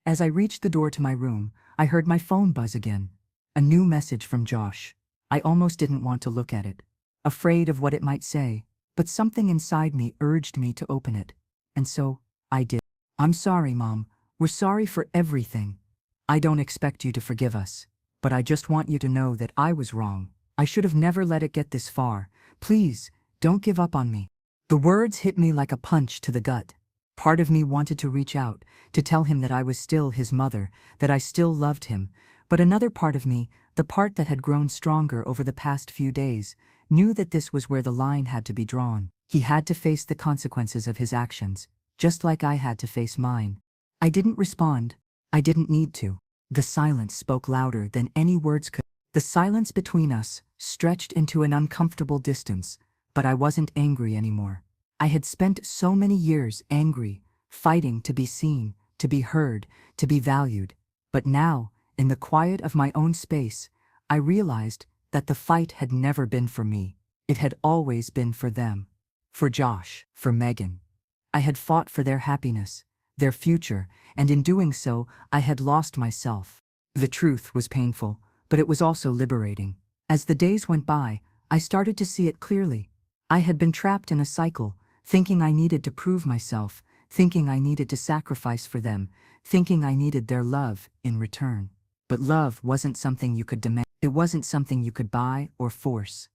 As I reached the door to my room, I heard my phone buzz again. A new message from Josh. I almost didn't want to look at it, afraid of what it might say, but something inside me urged me to open it, and so I did. "I'm sorry, Mom. We're sorry for everything. I don't expect you to forgive us, but I just want you to know that I was wrong. I should have never let it get this far. Please, don't give up on me." The words hit me like a punch to the gut. Part of me wanted to reach out, to tell him that I was still his mother, that I still loved him, but another part of me, the part that had grown stronger over the past few days, knew that this was where the line had to be drawn. He had to face the consequences of his actions, just like I had to face mine. I didn't respond. I didn't need to. The silence spoke louder than any words could. The silence between us stretched into an uncomfortable distance, but I wasn't angry anymore. I had spent so many years angry, fighting to be seen, to be heard, to be valued. But now, in the quiet of my own space, I realized that the fight had never been for me. It had always been for them. For Josh, for Megan. I had fought for their happiness, their future, and in doing so, I had lost myself. The truth was painful, but it was also liberating. As the days went by, I started to see it clearly. I had been trapped in a cycle, thinking I needed to prove myself, thinking I needed to sacrifice for them, thinking I needed their love in return. But love wasn't something you could demand. It wasn't something you could buy or force.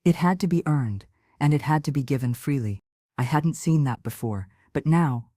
It had to be earned, and it had to be given freely. I hadn't seen that before, but now,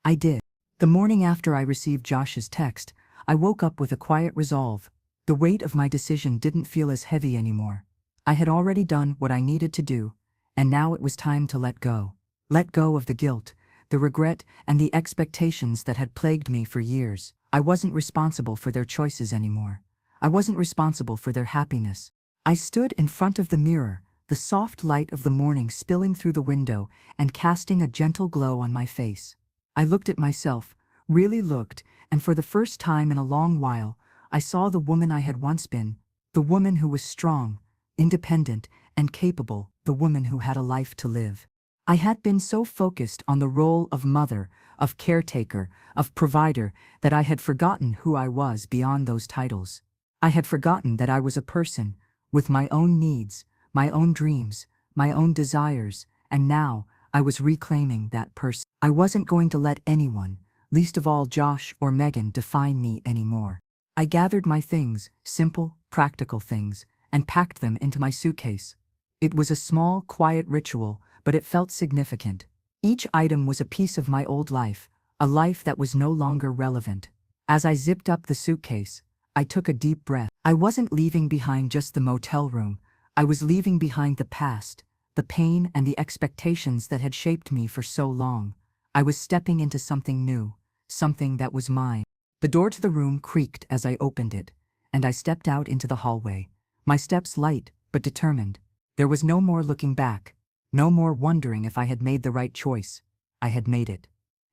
I did. The morning after I received Josh's text, I woke up with a quiet resolve. The weight of my decision didn't feel as heavy anymore. I had already done what I needed to do, and now it was time to let go. Let go of the guilt, the regret, and the expectations that had plagued me for years. I wasn't responsible for their choices anymore. I wasn't responsible for their happiness. I stood in front of the mirror, the soft light of the morning spilling through the window and casting a gentle glow on my face. I looked at myself, really looked, and for the first time in a long while, I saw the woman I had once been, the woman who was strong, independent, and capable, the woman who had a life to live. I had been so focused on the role of mother, of caretaker, of provider, that I had forgotten who I was beyond those titles. I had forgotten that I was a person, with my own needs, my own dreams, my own desires, and now I was reclaiming that person. I wasn't going to let anyone, least of all Josh or Megan, define me anymore. I gathered my things, simple, practical things, and packed them into my suitcase. It was a small, quiet ritual, but it felt significant. Each item was a piece of my old life, a life that was no longer relevant. As I zipped up the suitcase, I took a deep breath. I wasn't leaving behind just the motel room. I was leaving behind the past, the pain and the expectations that had shaped me for so long. I was stepping into something new, something that was mine. The door to the room creaked as I opened it, and I stepped out into the hallway, my steps light but determined. There was no more looking back, no more wondering if I had made the right choice. I had made it.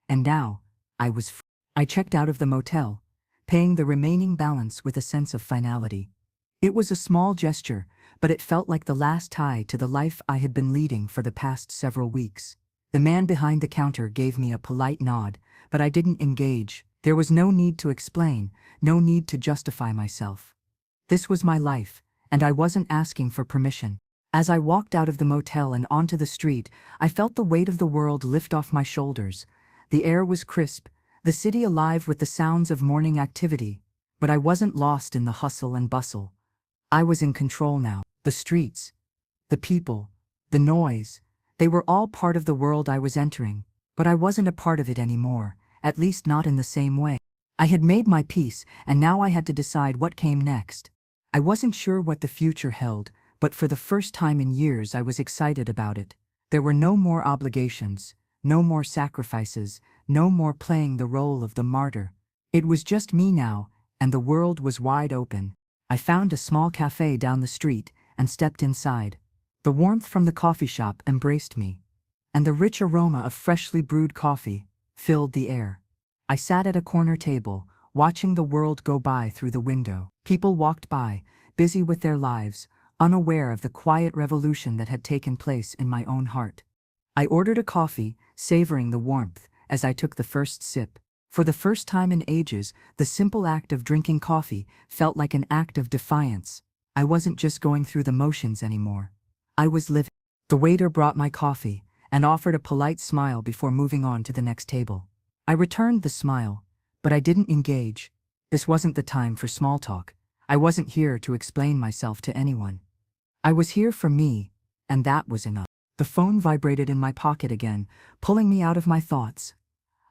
And now, I was free. I checked out of the motel, paying the remaining balance with a sense of finality. It was a small gesture, but it felt like the last tie to the life I had been leading for the past several weeks. The man behind the counter gave me a polite nod, but I didn't engage. There was no need to explain, no need to justify myself. This was my life, and I wasn't asking for permission. As I walked out of the motel and onto the street, I felt the weight of the world lift off my shoulders. The air was crisp, the city alive with the sounds of morning activity, but I wasn't lost in the hustle and bustle. I was in control now. The streets, the people, the noise, they were all part of the world I was entering, but I wasn't a part of it anymore, at least not in the same way. I had made my peace, and now I had to decide what came next. I wasn't sure what the future held, but for the first time in years I was excited about it. There were no more obligations, no more sacrifices, no more playing the role of the martyr. It was just me now, and the world was wide open. I found a small cafe down the street and stepped inside. The warmth from the coffee shop embraced me, and the rich aroma of freshly brewed coffee filled the air. I sat at a corner table, watching the world go by through the window. People walked by, busy with their lives, unaware of the quiet revolution that had taken place in my own heart. I ordered a coffee, savoring the warmth as I took the first sip. For the first time in ages, the simple act of drinking coffee felt like an act of defiance. I wasn't just going through the motions anymore. I was living. The waiter brought my coffee and offered a polite smile before moving on to the next table. I returned the smile, but I didn't engage. This wasn't the time for small talk. I wasn't here to explain myself to anyone. I was here for me, and that was enough. The phone vibrated in my pocket again, pulling me out of my thoughts.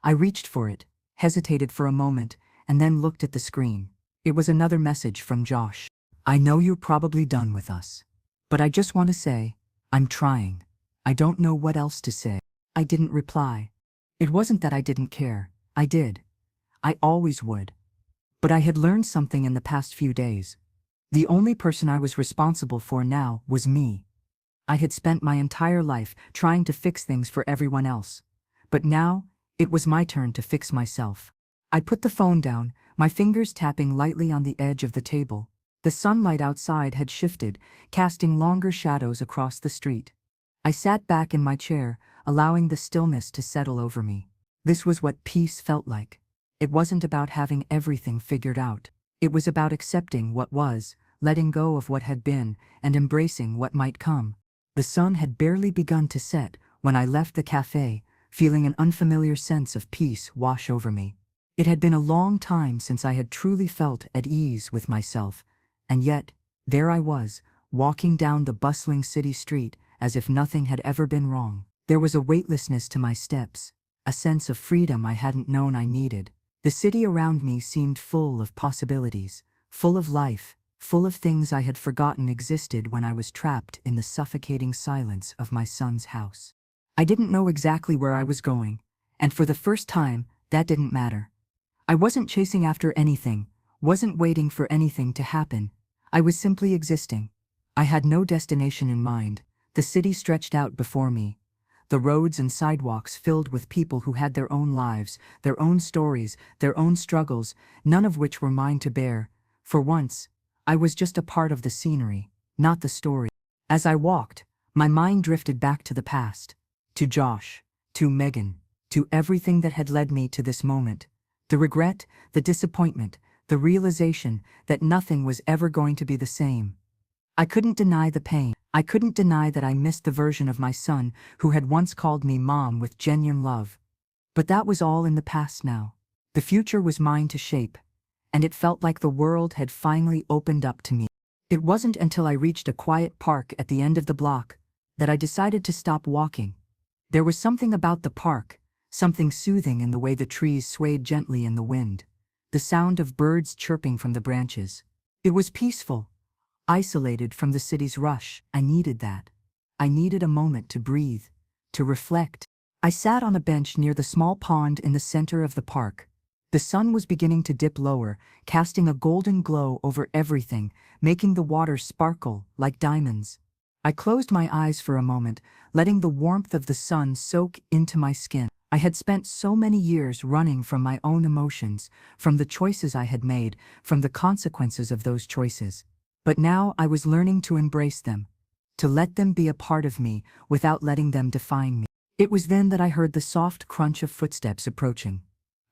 I reached for it, hesitated for a moment, and then looked at the screen. It was another message from Josh. I know you're probably done with us, but I just want to say, I'm trying. I don't know what else to say. I didn't reply. It wasn't that I didn't care. I did. I always would. But I had learned something in the past few days. The only person I was responsible for now was me. I had spent my entire life trying to fix things for everyone else. But now, it was my turn to fix myself. I put the phone down, my fingers tapping lightly on the edge of the table. The sunlight outside had shifted, casting longer shadows across the street. I sat back in my chair, allowing the stillness to settle over me. This was what peace felt like. It wasn't about having everything figured out. It was about accepting what was, letting go of what had been, and embracing what might come. The sun had barely begun to set when I left the cafe, feeling an unfamiliar sense of peace wash over me. It had been a long time since I had truly felt at ease with myself, and yet, there I was, walking down the bustling city street as if nothing had ever been wrong. There was a weightlessness to my steps, a sense of freedom I hadn't known I needed. The city around me seemed full of possibilities, full of life, full of things I had forgotten existed when I was trapped in the suffocating silence of my son's house. I didn't know exactly where I was going, and for the first time, that didn't matter. I wasn't chasing after anything, wasn't waiting for anything to happen. I was simply existing. I had no destination in mind. The city stretched out before me, the roads and sidewalks filled with people who had their own lives, their own stories, their own struggles, none of which were mine to bear. For once, I was just a part of the scenery, not the story. As I walked, my mind drifted back to the past, to Josh, to Megan, to everything that had led me to this moment. The regret, the disappointment, the realization that nothing was ever going to be the same. I couldn't deny the pain. I couldn't deny that I missed the version of my son who had once called me mom with genuine love. But that was all in the past now. The future was mine to shape, and it felt like the world had finally opened up to me. It wasn't until I reached a quiet park at the end of the block that I decided to stop walking. There was something about the park, something soothing in the way the trees swayed gently in the wind, the sound of birds chirping from the branches. It was peaceful, isolated from the city's rush. I needed that. I needed a moment to breathe, to reflect. I sat on a bench near the small pond in the center of the park. The sun was beginning to dip lower, casting a golden glow over everything, making the water sparkle like diamonds. I closed my eyes for a moment, letting the warmth of the sun soak into my skin. I had spent so many years running from my own emotions, from the choices I had made, from the consequences of those choices. But now I was learning to embrace them, to let them be a part of me without letting them define me. It was then that I heard the soft crunch of footsteps approaching.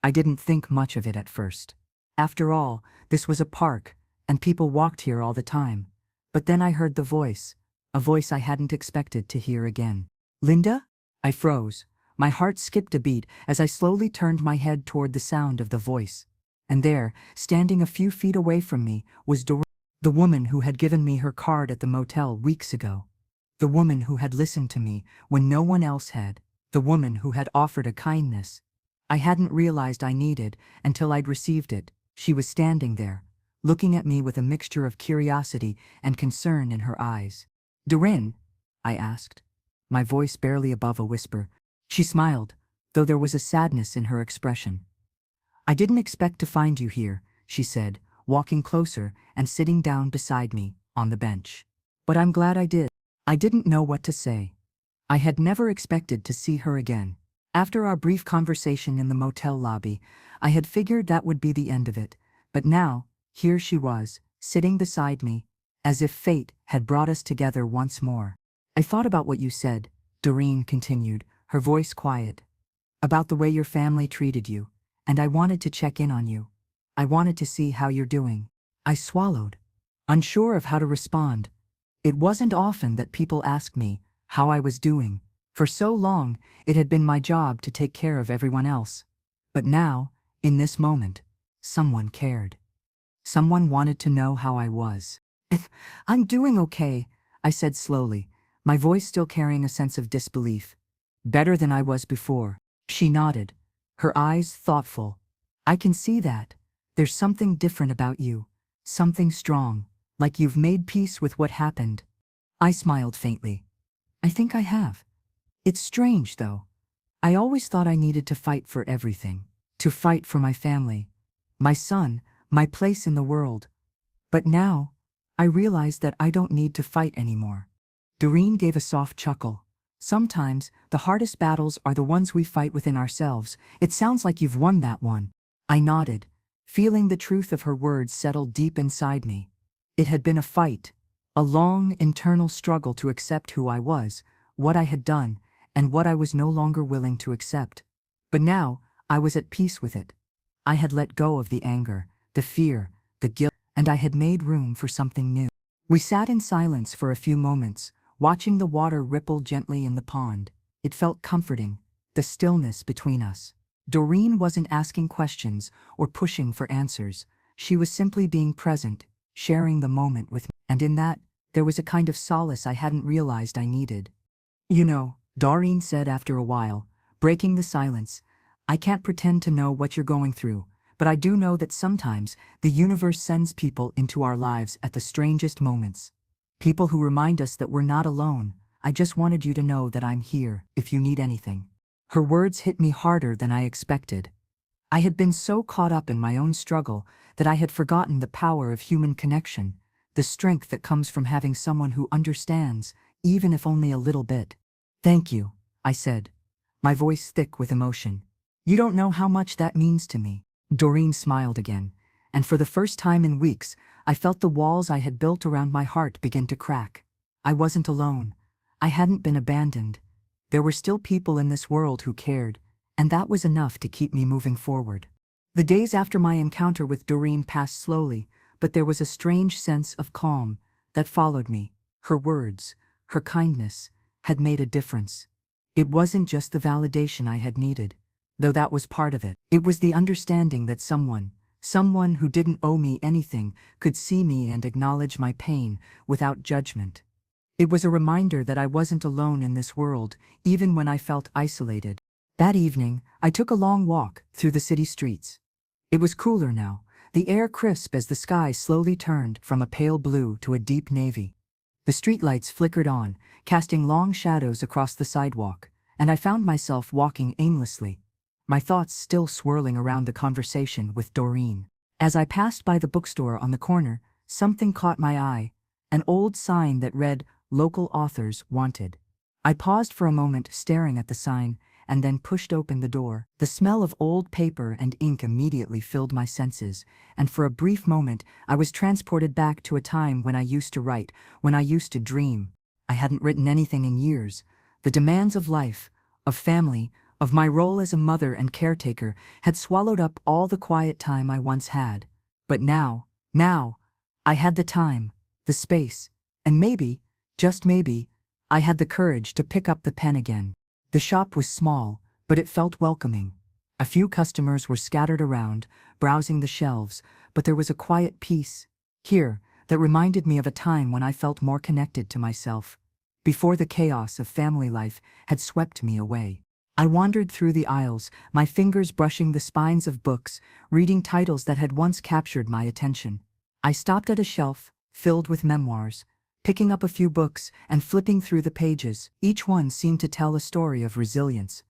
I didn't think much of it at first. After all, this was a park, and people walked here all the time. But then I heard the voice, a voice I hadn't expected to hear again. Linda? I froze. My heart skipped a beat as I slowly turned my head toward the sound of the voice. And there, standing a few feet away from me, was Doreen. The woman who had given me her card at the motel weeks ago. The woman who had listened to me when no one else had. The woman who had offered a kindness I hadn't realized I needed until I'd received it. She was standing there, looking at me with a mixture of curiosity and concern in her eyes. "Doreen?" I asked, my voice barely above a whisper. She smiled, though there was a sadness in her expression. "I didn't expect to find you here," she said, walking closer and sitting down beside me on the bench. "But I'm glad I did." I didn't know what to say. I had never expected to see her again. After our brief conversation in the motel lobby, I had figured that would be the end of it, but now, here she was, sitting beside me, as if fate had brought us together once more. "I thought about what you said," Doreen continued, her voice quiet, "about the way your family treated you, and I wanted to check in on you. I wanted to see how you're doing." I swallowed, unsure of how to respond. It wasn't often that people asked me how I was doing. For so long, it had been my job to take care of everyone else. But now, in this moment, someone cared. Someone wanted to know how I was. "I'm doing okay," I said slowly, my voice still carrying a sense of disbelief. "Better than I was before." She nodded, her eyes thoughtful. "I can see that. There's something different about you. Something strong, like you've made peace with what happened." I smiled faintly. "I think I have. It's strange, though. I always thought I needed to fight for everything. To fight for my family, my son, my place in the world. But now, I realize that I don't need to fight anymore." Doreen gave a soft chuckle. "Sometimes, the hardest battles are the ones we fight within ourselves. It sounds like you've won that one." I nodded, feeling the truth of her words settle deep inside me. It had been a fight, a long internal struggle to accept who I was, what I had done, and what I was no longer willing to accept. But now, I was at peace with it. I had let go of the anger, the fear, the guilt, and I had made room for something new. We sat in silence for a few moments, watching the water ripple gently in the pond. It felt comforting, the stillness between us. Doreen wasn't asking questions or pushing for answers. She was simply being present, sharing the moment with me. And in that, there was a kind of solace I hadn't realized I needed. "You know," Doreen said after a while, breaking the silence, "I can't pretend to know what you're going through, but I do know that sometimes the universe sends people into our lives at the strangest moments. People who remind us that we're not alone. I just wanted you to know that I'm here if you need anything." Her words hit me harder than I expected. I had been so caught up in my own struggle that I had forgotten the power of human connection, the strength that comes from having someone who understands, even if only a little bit. "Thank you," I said, my voice thick with emotion. "You don't know how much that means to me." Doreen smiled again, and for the first time in weeks, I felt the walls I had built around my heart begin to crack. I wasn't alone. I hadn't been abandoned. There were still people in this world who cared, and that was enough to keep me moving forward. The days after my encounter with Doreen passed slowly, but there was a strange sense of calm that followed me. Her words, her kindness, had made a difference. It wasn't just the validation I had needed, though that was part of it. It was the understanding that someone who didn't owe me anything, could see me and acknowledge my pain without judgment. It was a reminder that I wasn't alone in this world, even when I felt isolated. That evening, I took a long walk through the city streets. It was cooler now, the air crisp as the sky slowly turned from a pale blue to a deep navy. The streetlights flickered on, casting long shadows across the sidewalk, and I found myself walking aimlessly, my thoughts still swirling around the conversation with Doreen. As I passed by the bookstore on the corner, something caught my eye, an old sign that read, "Local Authors Wanted." I paused for a moment staring at the sign, and then pushed open the door. The smell of old paper and ink immediately filled my senses, and for a brief moment I was transported back to a time when I used to write, when I used to dream. I hadn't written anything in years. The demands of life, of family, of my role as a mother and caretaker had swallowed up all the quiet time I once had. But now, I had the time, the space, and maybe, just maybe, I had the courage to pick up the pen again. The shop was small, but it felt welcoming. A few customers were scattered around, browsing the shelves, but there was a quiet peace here that reminded me of a time when I felt more connected to myself, before the chaos of family life had swept me away. I wandered through the aisles, my fingers brushing the spines of books, reading titles that had once captured my attention. I stopped at a shelf, filled with memoirs, picking up a few books and flipping through the pages. Each one seemed to tell a story of resilience,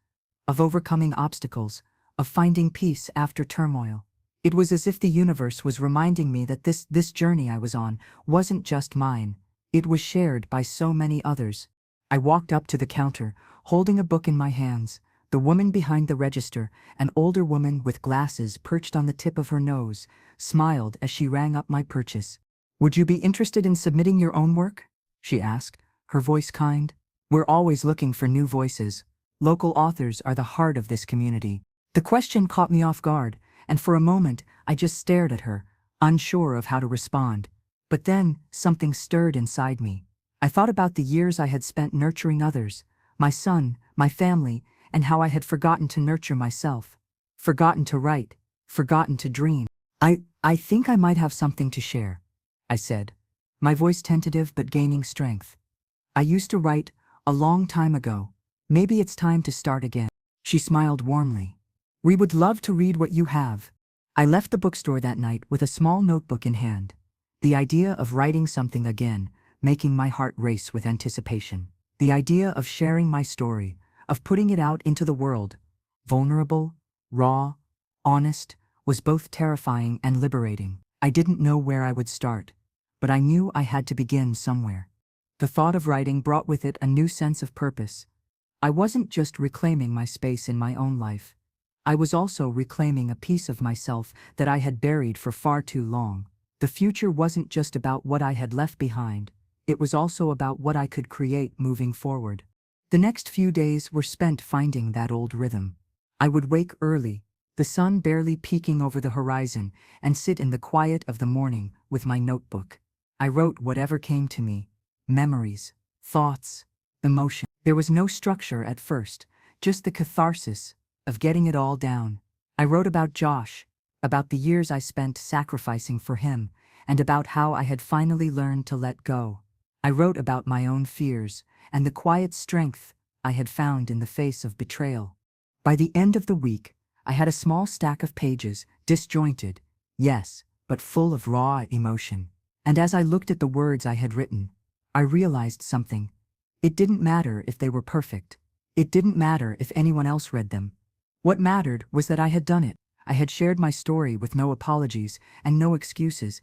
of overcoming obstacles, of finding peace after turmoil. It was as if the universe was reminding me that this journey I was on wasn't just mine. It was shared by so many others. I walked up to the counter, holding a book in my hands. The woman behind the register, an older woman with glasses perched on the tip of her nose, smiled as she rang up my purchase. "Would you be interested in submitting your own work?" she asked, her voice kind. "We're always looking for new voices. Local authors are the heart of this community." The question caught me off guard, and for a moment I just stared at her, unsure of how to respond. But then something stirred inside me. I thought about the years I had spent nurturing others, my son, my family, and how I had forgotten to nurture myself. Forgotten to write, forgotten to dream. I think I might have something to share," I said, my voice tentative but gaining strength. "I used to write a long time ago. Maybe it's time to start again." She smiled warmly. "We would love to read what you have." I left the bookstore that night with a small notebook in hand. The idea of writing something again, making my heart race with anticipation. The idea of sharing my story, of putting it out into the world, vulnerable, raw, honest, was both terrifying and liberating. I didn't know where I would start, but I knew I had to begin somewhere. The thought of writing brought with it a new sense of purpose. I wasn't just reclaiming my space in my own life. I was also reclaiming a piece of myself that I had buried for far too long. The future wasn't just about what I had left behind. It was also about what I could create moving forward. The next few days were spent finding that old rhythm. I would wake early, the sun barely peeking over the horizon, and sit in the quiet of the morning with my notebook. I wrote whatever came to me, memories, thoughts, emotion. There was no structure at first, just the catharsis of getting it all down. I wrote about Josh, about the years I spent sacrificing for him, and about how I had finally learned to let go. I wrote about my own fears and the quiet strength I had found in the face of betrayal. By the end of the week, I had a small stack of pages, disjointed, yes, but full of raw emotion. And as I looked at the words I had written, I realized something. It didn't matter if they were perfect. It didn't matter if anyone else read them. What mattered was that I had done it. I had shared my story with no apologies and no excuses.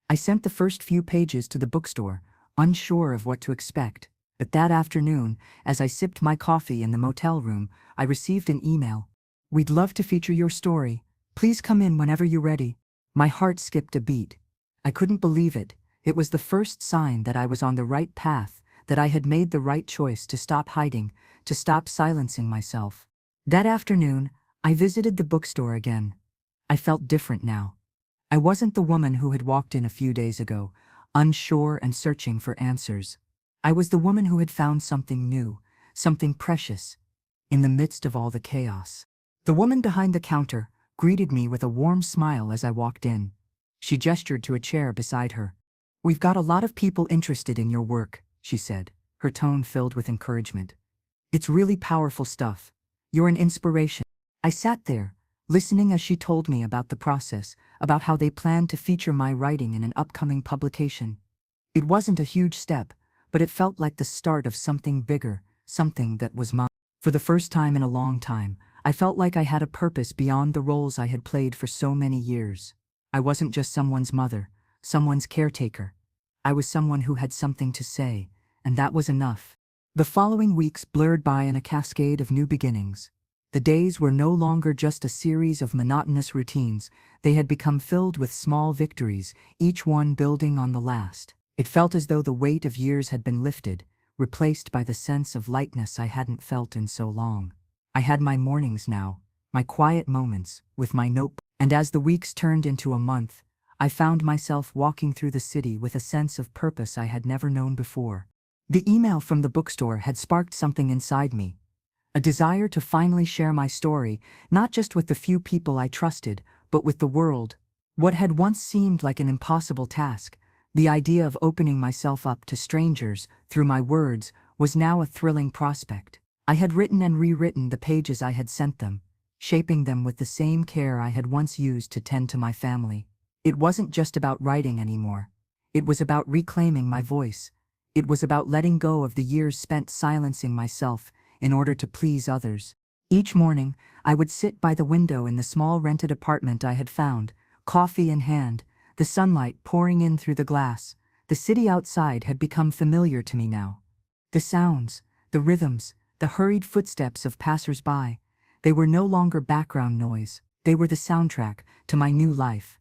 I sent the first few pages to the bookstore, unsure of what to expect. But that afternoon, as I sipped my coffee in the motel room, I received an email. "We'd love to feature your story. Please come in whenever you're ready." My heart skipped a beat. I couldn't believe it. It was the first sign that I was on the right path, that I had made the right choice to stop hiding, to stop silencing myself. That afternoon, I visited the bookstore again. I felt different now. I wasn't the woman who had walked in a few days ago, unsure and searching for answers. I was the woman who had found something new, something precious, in the midst of all the chaos. The woman behind the counter greeted me with a warm smile as I walked in. She gestured to a chair beside her. "We've got a lot of people interested in your work," she said, her tone filled with encouragement. "It's really powerful stuff. You're an inspiration." I sat there, listening as she told me about the process, about how they planned to feature my writing in an upcoming publication. It wasn't a huge step, but it felt like the start of something bigger, something that was mine. For the first time in a long time, I felt like I had a purpose beyond the roles I had played for so many years. I wasn't just someone's mother, someone's caretaker. I was someone who had something to say, and that was enough. The following weeks blurred by in a cascade of new beginnings. The days were no longer just a series of monotonous routines. They had become filled with small victories, each one building on the last. It felt as though the weight of years had been lifted, replaced by the sense of lightness I hadn't felt in so long. I had my mornings now, my quiet moments, with my notebook. And as the weeks turned into a month, I found myself walking through the city with a sense of purpose I had never known before. The email from the bookstore had sparked something inside me. A desire to finally share my story, not just with the few people I trusted, but with the world. What had once seemed like an impossible task, the idea of opening myself up to strangers through my words, was now a thrilling prospect. I had written and rewritten the pages I had sent them, shaping them with the same care I had once used to tend to my family. It wasn't just about writing anymore. It was about reclaiming my voice. It was about letting go of the years spent silencing myself in order to please others. Each morning, I would sit by the window in the small rented apartment I had found, coffee in hand, the sunlight pouring in through the glass. The city outside had become familiar to me now. The sounds, the rhythms, the hurried footsteps of passers-by, they were no longer background noise. They were the soundtrack to my new life.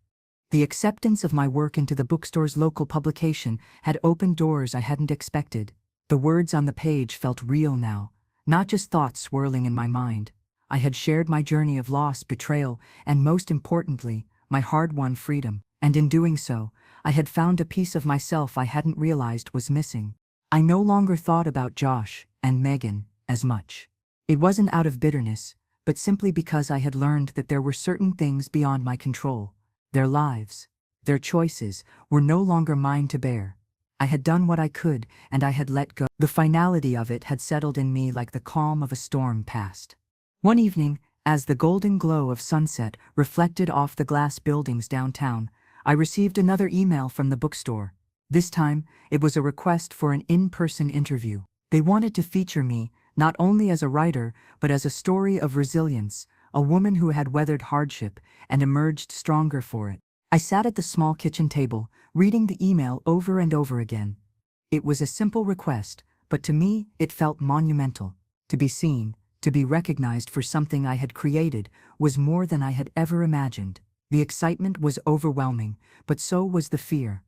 The acceptance of my work into the bookstore's local publication had opened doors I hadn't expected. The words on the page felt real now, not just thoughts swirling in my mind. I had shared my journey of loss, betrayal, and most importantly, my hard-won freedom. And in doing so, I had found a piece of myself I hadn't realized was missing. I no longer thought about Josh and Megan as much. It wasn't out of bitterness, but simply because I had learned that there were certain things beyond my control. Their lives, their choices, were no longer mine to bear. I had done what I could, and I had let go. The finality of it had settled in me like the calm of a storm past. One evening, as the golden glow of sunset reflected off the glass buildings downtown, I received another email from the bookstore. This time, it was a request for an in-person interview. They wanted to feature me, not only as a writer, but as a story of resilience, a woman who had weathered hardship and emerged stronger for it. I sat at the small kitchen table, reading the email over and over again. It was a simple request, but to me, it felt monumental. To be seen, to be recognized for something I had created, was more than I had ever imagined. The excitement was overwhelming, but so was the fear.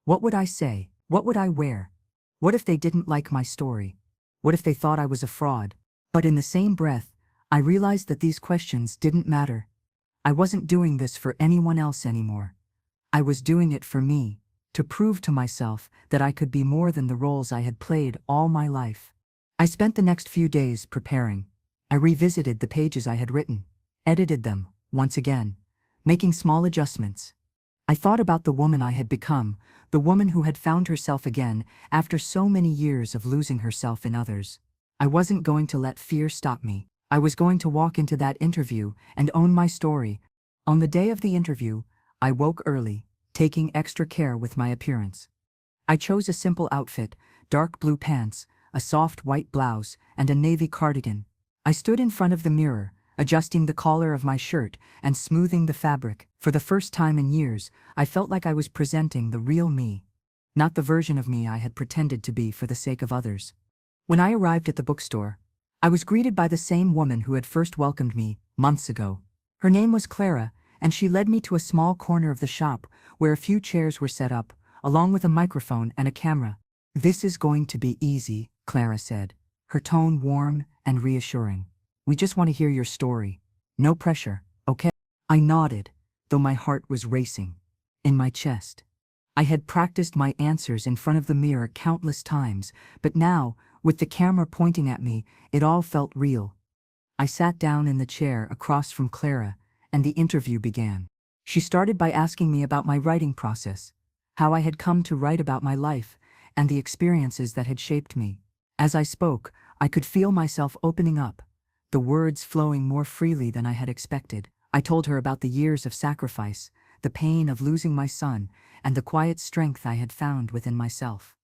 What would I say? What would I wear? What if they didn't like my story? What if they thought I was a fraud? But in the same breath, I realized that these questions didn't matter. I wasn't doing this for anyone else anymore. I was doing it for me, to prove to myself that I could be more than the roles I had played all my life. I spent the next few days preparing. I revisited the pages I had written, edited them, once again, making small adjustments. I thought about the woman I had become, the woman who had found herself again after so many years of losing herself in others. I wasn't going to let fear stop me. I was going to walk into that interview and own my story. On the day of the interview, I woke early, taking extra care with my appearance. I chose a simple outfit, dark blue pants, a soft white blouse, and a navy cardigan. I stood in front of the mirror, adjusting the collar of my shirt and smoothing the fabric. For the first time in years, I felt like I was presenting the real me, not the version of me I had pretended to be for the sake of others. When I arrived at the bookstore, I was greeted by the same woman who had first welcomed me months ago. Her name was Clara, and she led me to a small corner of the shop where a few chairs were set up, along with a microphone and a camera. "This is going to be easy," Clara said, her tone warm and reassuring. "We just want to hear your story. No pressure, okay?" I nodded, though my heart was racing. In my chest. I had practiced my answers in front of the mirror countless times, but now, with the camera pointing at me, it all felt real. I sat down in the chair across from Clara, and the interview began. She started by asking me about my writing process, how I had come to write about my life, and the experiences that had shaped me. As I spoke, I could feel myself opening up, the words flowing more freely than I had expected. I told her about the years of sacrifice, the pain of losing my son, and the quiet strength I had found within myself.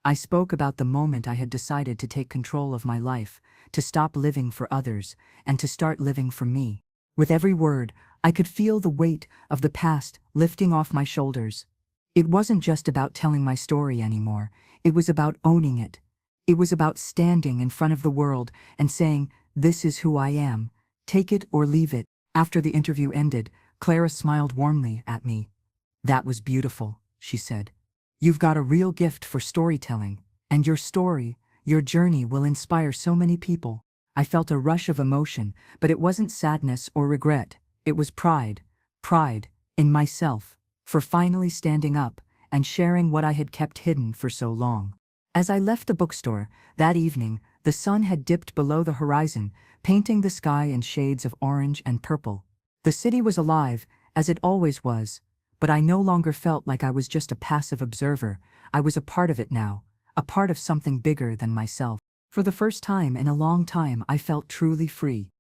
I spoke about the moment I had decided to take control of my life, to stop living for others, and to start living for me. With every word, I could feel the weight of the past lifting off my shoulders. It wasn't just about telling my story anymore, it was about owning it. It was about standing in front of the world and saying, "This is who I am, take it or leave it." After the interview ended, Clara smiled warmly at me. "That was beautiful," she said. "You've got a real gift for storytelling, and your story, your journey will inspire so many people." I felt a rush of emotion, but it wasn't sadness or regret. It was pride in myself, for finally standing up and sharing what I had kept hidden for so long. As I left the bookstore, that evening, the sun had dipped below the horizon, painting the sky in shades of orange and purple. The city was alive, as it always was, but I no longer felt like I was just a passive observer. I was a part of it now, a part of something bigger than myself. For the first time in a long time, I felt truly free.